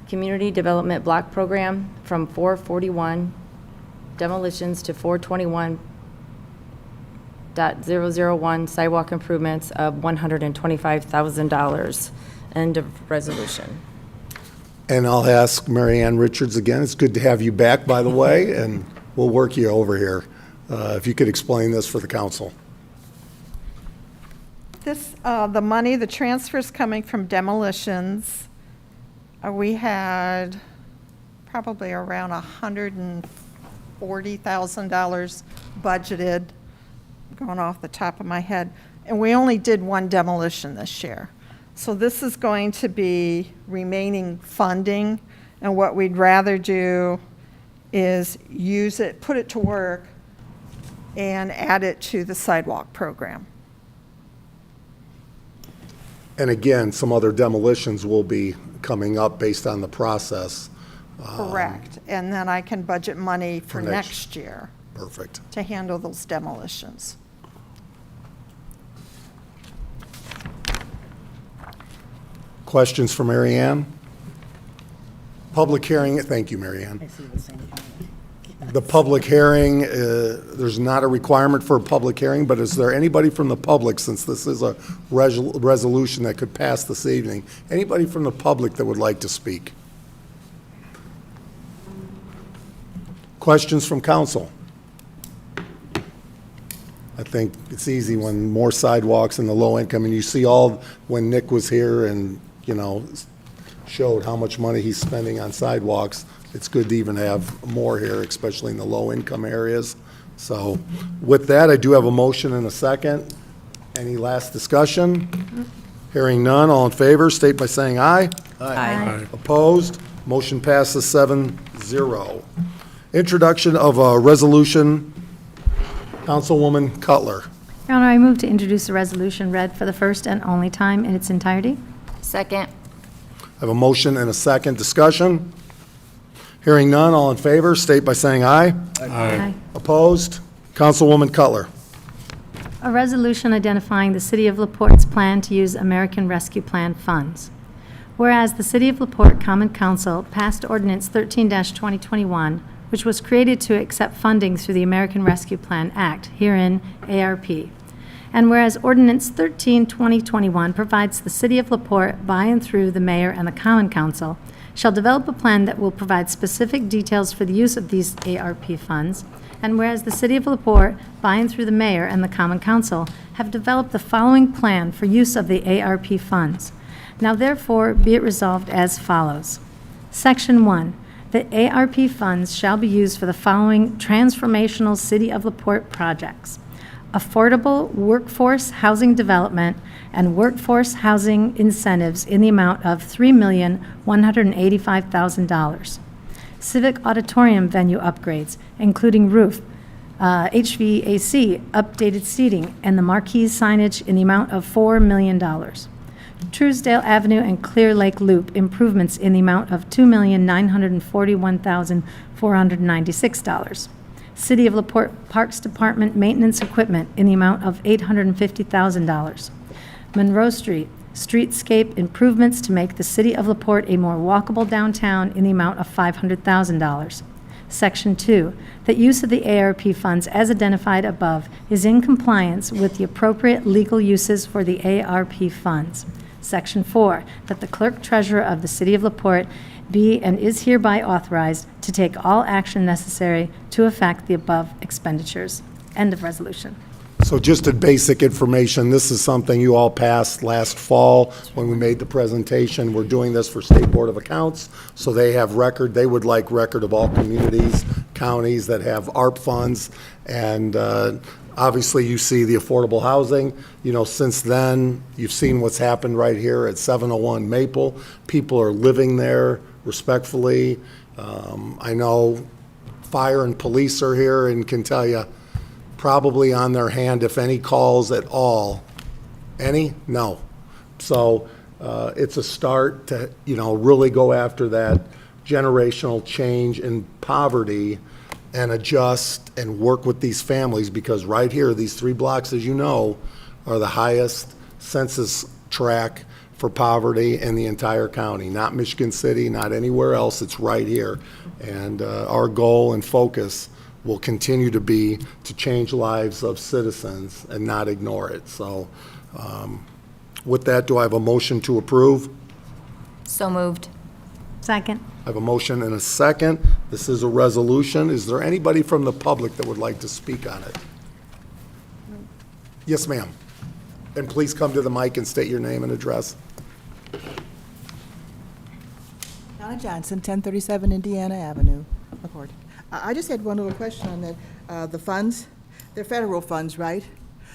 Community Development Block Program from 441 demolitions to 421.001 sidewalk improvements of $125,000. End of resolution. And I'll ask Mary Ann Richards again. It's good to have you back, by the way, and we'll work you over here. If you could explain this for the council. This, the money, the transfers coming from demolitions, we had probably around $140,000 budgeted, going off the top of my head, and we only did one demolition this year. So this is going to be remaining funding, and what we'd rather do is use it, put it to work, and add it to the sidewalk program. And again, some other demolitions will be coming up based on the process. Correct. And then I can budget money for For next- next year Perfect. to handle those demolitions. Questions for Mary Ann? Public hearing, thank you, Mary Ann. The public hearing, there's not a requirement for a public hearing, but is there anybody from the public, since this is a resolution that could pass this evening, anybody from the public that would like to speak? Questions from council? I think it's easy when more sidewalks in the low income, and you see all, when Nick was here and, you know, showed how much money he's spending on sidewalks, it's good to even have more here, especially in the low-income areas. So with that, I do have a motion and a second. Any last discussion? Hearing none, all in favor, state by saying aye. Aye. Opposed? Motion passes 7-0. Introduction of a resolution, Councilwoman Cutler. Your Honor, I move to introduce a resolution read for the first and only time in its entirety. Second. I have a motion and a second. Discussion? Hearing none, all in favor, state by saying aye. Aye. Opposed? Councilwoman Cutler. A resolution identifying the City of LaPorte's plan to use American Rescue Plan funds. Whereas the City of LaPorte Common Council passed Ordinance 13-2021, which was created to accept funding through the American Rescue Plan Act, herein ARP. And whereas Ordinance 13-2021 provides the City of LaPorte, by and through the Mayor and the Common Council, shall develop a plan that will provide specific details for the use of these ARP funds. And whereas the City of LaPorte, by and through the Mayor and the Common Council, have developed the following plan for use of the ARP funds. Now therefore be it resolved as follows. Section 1. The ARP funds shall be used for the following transformational City of LaPorte projects: affordable workforce housing development and workforce housing incentives in the amount of $3,185,000. Civic auditorium venue upgrades, including roof, HVAC, updated seating, and the marquee signage in the amount of $4 million. Truesdale Avenue and Clear Lake Loop improvements in the amount of $2,941,496. City of LaPorte Parks Department maintenance equipment in the amount of $850,000. Monroe Street, streetscape improvements to make the City of LaPorte a more walkable downtown in the amount of $500,000. Section 2, that use of the ARP funds as identified above is in compliance with the appropriate legal uses for the ARP funds. Section 4, that the clerk treasurer of the City of LaPorte be and is hereby authorized to take all action necessary to effect the above expenditures. End of resolution. So just a basic information, this is something you all passed last fall when we made the presentation. We're doing this for State Board of Accounts, so they have record, they would like record of all communities, counties that have ARP funds. And obviously, you see the affordable housing. You know, since then, you've seen what's happened right here at 701 Maple. People are living there respectfully. I know fire and police are here and can tell you, probably on their hand, if any calls at all. Any? No. So it's a start to, really go after that generational change in poverty and adjust and work with these families, because right here, these 3 blocks, as you know, are the highest census tract for poverty in the entire county, not Michigan City, not anywhere else, it's right here. And our goal and focus will continue to be to change lives of citizens and not ignore it. So with that, do I have a motion to approve? So moved. Second. I have a motion and a second. This is a resolution. Is there anybody from the public that would like to speak on it? Yes, ma'am. And please come to the mic and state your name and address. Donna Johnson, 1037 Indiana Avenue, LaPorte. I just had one little question on that. The funds, they're federal funds, right?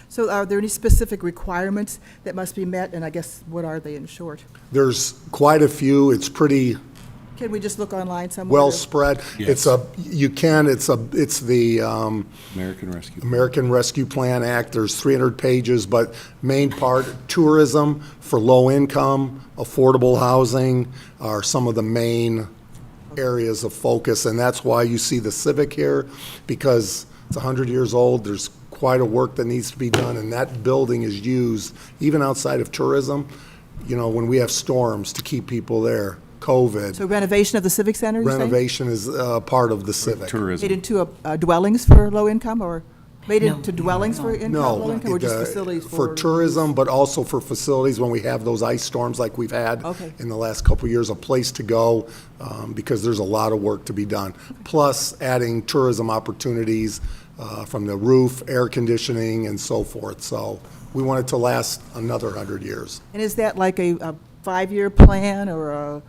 So are there any specific requirements that must be met, and I guess what are they in short? There's quite a few. It's pretty Can we just look online somewhere? well spread. Yes. It's the American Rescue. American Rescue Plan Act. There's 300 pages, but main part, tourism for low income, affordable housing are some of the main areas of focus. And that's why you see the Civic here, because it's 100 years old. There's quite a work that needs to be done, and that building is used, even outside of tourism, when we have storms, to keep people there. COVID. So renovation of the Civic Center, you're saying? Renovation is part of the Civic. Tourism. Made into dwellings for low income, or made into dwellings for income, No, low income, or just facilities for? tourism, but also for facilities when we have those ice storms like we've had Okay. in the last couple of years, a place to go, because there's a lot of work to be done. Plus adding tourism opportunities from the roof, air conditioning, and so forth. So we want it to last another 100 years. And is that like a 5-year plan, or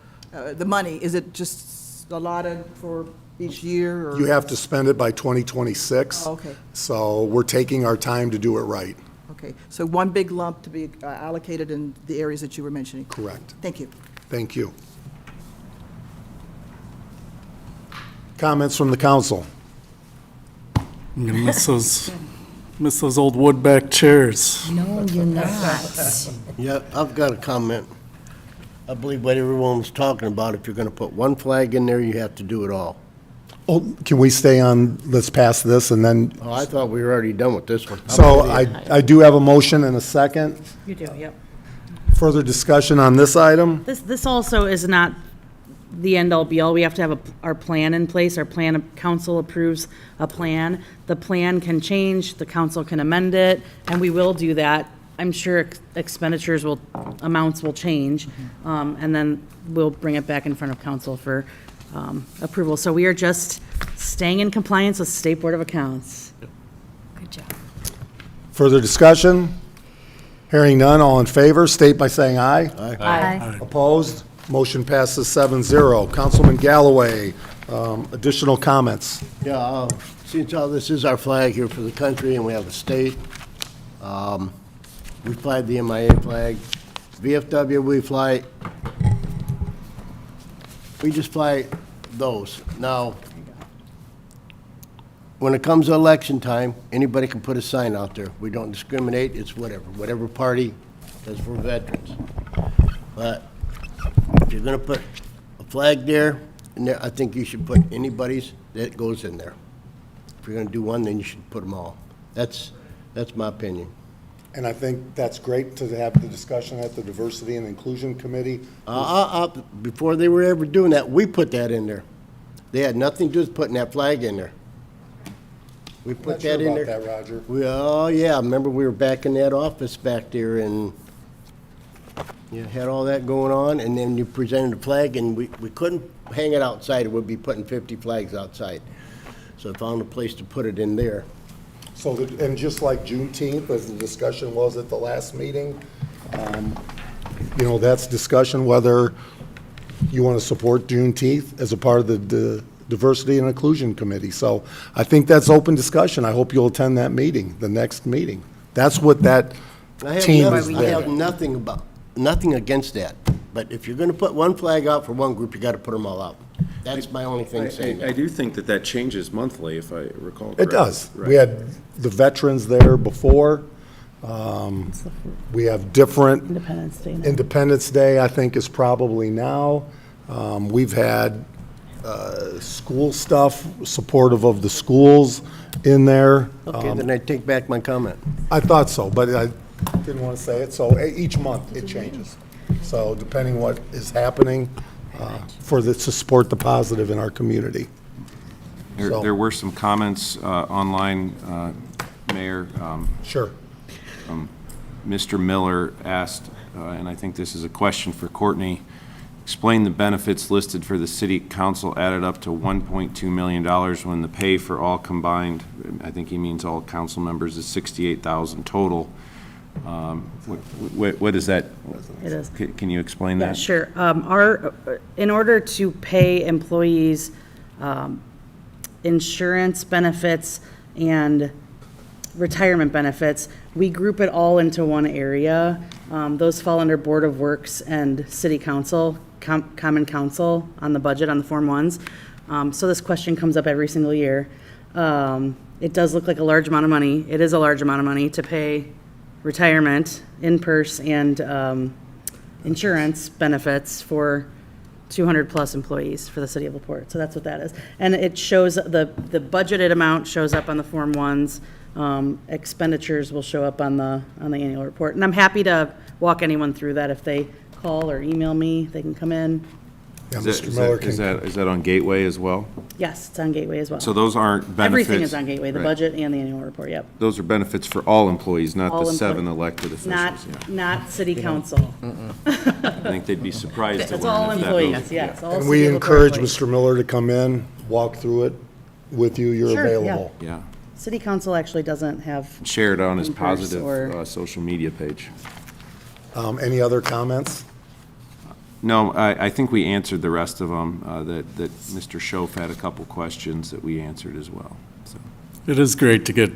the money, is it just allotted for each year, or? You have to spend it by 2026. Oh, okay. So we're taking our time to do it right. Okay, so one big lump to be allocated in the areas that you were mentioning? Correct. Thank you. Thank you. Comments from the council? I'm gonna miss those old wood-back chairs. No, you're not. Yeah, I've got a comment. I believe what everyone was talking about, if you're going to put one flag in there, you have to do it all. Oh, can we stay on, let's pass this and then, Oh, I thought we were already done with this one. so I do have a motion and a second. You do, yep. Further discussion on this item? This also is not the end-all be-all. We have to have our plan in place. Our plan, council approves a plan. The plan can change, the council can amend it, and we will do that. I'm sure amounts will change, and then we'll bring it back in front of council for approval. So we are just staying in compliance with State Board of Accounts. Good job. Further discussion? Hearing none, all in favor, state by saying aye. Aye. Opposed? Motion passes 7-0. Councilman Galloway, additional comments? Yeah, since all this is our flag here for the country and we have a state, we fly the MIA flag. VFW, we just fly those. Now, when it comes to election time, anybody can put a sign out there. We don't discriminate, it's whatever party is for veterans. But if you're gonna put a flag there, I think you should put anybody's that goes in there. If you're gonna do one, then you should put them all. That's my opinion. And I think that's great to have the discussion at the Diversity and Inclusion Committee. Before they were ever doing that, we put that in there. They had nothing to do with putting that flag in there. We put Not sure that in about there. that, Roger. Oh, yeah, remember we were back in that office back there, and you had all that going on, and then you presented a flag, and we couldn't hang it outside. It would be putting 50 flags outside. So I found a place to put it in there. So, and just like Juneteenth, as the discussion was at the last meeting, that's discussion whether you want to support Juneteenth as a part of the Diversity and Inclusion Committee. So I think that's open discussion. I hope you'll attend that meeting, the next meeting. That's what that team is I have there. nothing against that. But if you're going to put one flag out for one group, you got to put them all out. That's my only thing saying I that. do think that changes monthly, if I recall correctly. It does. Right. We had the veterans there before, We have different. Independence Day. now. Independence Day, I think, is probably now. We've had school stuff, supportive of the schools in there. Okay, then I take back my comment. I thought so, but I didn't want to say it. So each month it changes. So depending what is happening to support the positive in our community. So- There were some comments online, Mayor. Sure. Mr. Miller asked, and I think this is a question for Courtney, explain the benefits listed for the city council added up to $1.2 million when the pay for all combined, I think he means all council members, is $68,000 total. What is that? It is. Can you explain Yeah, that? sure. In order to pay employees insurance benefits and retirement benefits, we group it all into one area. Those fall under Board of Works and City Council, Common Council on the budget, on the Form 1s. So this question comes up every single year. It does look like a large amount of money. It is a large amount of money to pay retirement, in-purse, and insurance benefits for 200-plus employees for the city of LaPorte. So that's what that is. And it shows, the budgeted amount shows up on the Form 1s. Expenditures will show up on the annual report. And I'm happy to walk anyone through that. If they call or email me, they can come in. Yeah, Is Mr. Miller is can. that on Gateway as well? Yes, it's on Gateway as well. So those aren't benefits? Everything is on Gateway, the Right. budget and the annual report, yep. Those are benefits for all employees, not All the 7 employees. elected officials. Not, yeah. not city council. I think they'd be surprised to It's learn all if that employees, goes- yes. all And city we of LaPorte encourage employees. Mr. Miller to come in, walk through it with you. You're Sure, yeah. available. Yeah, City council actually doesn't have, share it on his In-purse positive or- social media page. Any other comments? No, I think we answered the rest of them, that Mr. Schoaf had a couple questions that we answered as well, so. It is great to get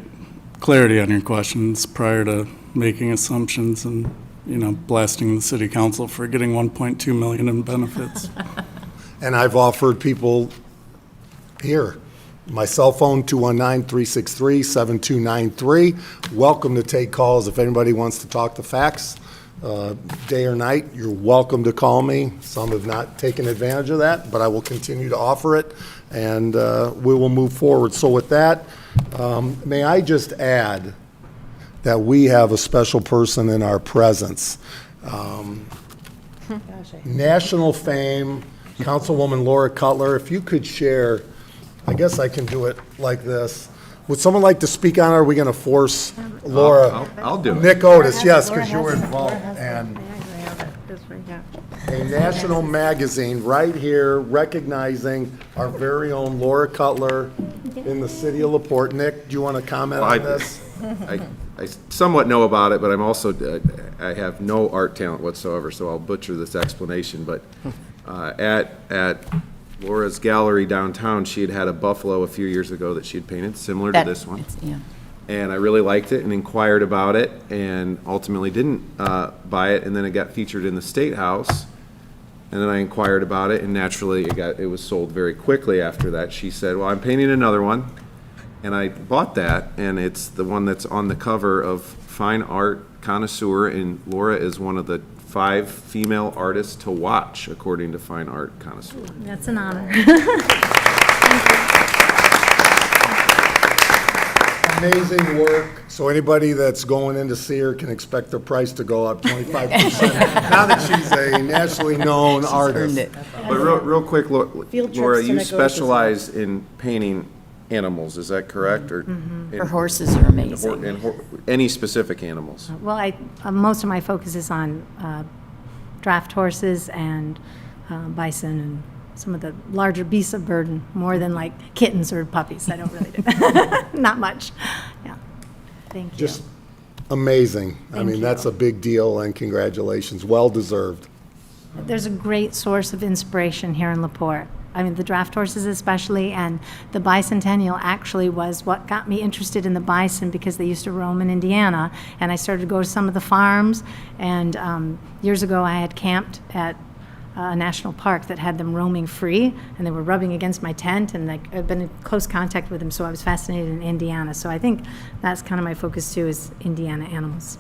clarity on your questions prior to making assumptions and, blasting the city council for getting 1.2 million in benefits. And I've offered people here, my cell phone, 219-363-7293. Welcome to take calls if anybody wants to talk the facts, day or night. You're welcome to call me. Some have not taken advantage of that, but I will continue to offer it, and we will move forward. So with that, may I just add that we have a special person in our presence. National fame, Councilwoman Laura Cutler, if you could share, I guess I can do it like this. Would someone like to speak on it? Are we going to force Laura? I'll do it. Nick Otis, yes, because you were involved. And a national magazine right here recognizing our very own Laura Cutler in the city of LaPorte. Nick, do you want to comment on this? I somewhat know about it, but I'm also, I have no art talent whatsoever, so I'll butcher this explanation, but at Laura's gallery downtown, she had a buffalo a few years ago that she had painted, similar to this one. Yeah. And I really liked it and inquired about it, and ultimately didn't buy it, and then it got featured in the State House, and then I inquired about it, and naturally, it was sold very quickly after that. She said, well, I'm painting another one, and I bought that, and it's the one that's on the cover of Fine Art Connoisseur, and Laura is one of the 5 female artists to watch, according to Fine Art Connoisseur. That's an honor. Amazing work. So anybody that's going in to see her can expect their price to go up 25%. Now that she's a nationally known artist. But real quick, Field Laura, trips to you Nick Otis as specialize in painting animals, is that correct? Or Her horses are amazing. any specific animals? Well, most of my focus is on draft horses and bison and some of the larger beasts of burden, more than like kittens or puppies. I don't really do. Not much. Yeah. Thank you. Just amazing. I Thank mean, you. that's a big deal, and congratulations. Well-deserved. There's a great source of inspiration here in LaPorte. I mean, the draft horses especially, and the bicentennial actually was what got me interested in the bison, because they used to roam in Indiana, and I started to go to some of the farms, and years ago I had camped at a national park that had them roaming free, and they were rubbing against my tent, and like, I've been in close contact with them, so I was fascinated in Indiana. So I think that's kind of my focus too, is Indiana animals.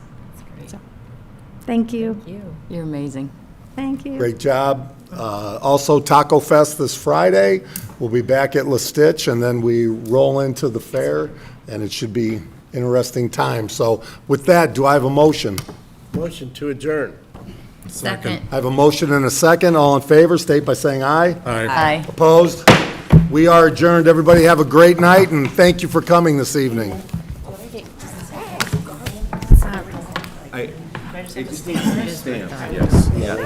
So, thank you. You're amazing. Thank you. Great job. Also, Taco Fest this Friday. We'll be back at La Stitch, and then we roll into the fair, and it should be interesting time. So with that, do I have a motion? Motion to adjourn. Second. I have a motion and a second. All in favor, state by saying aye. Aye. Opposed? We are adjourned. Everybody have a great night, and thank you for coming this evening. Yes. Yeah.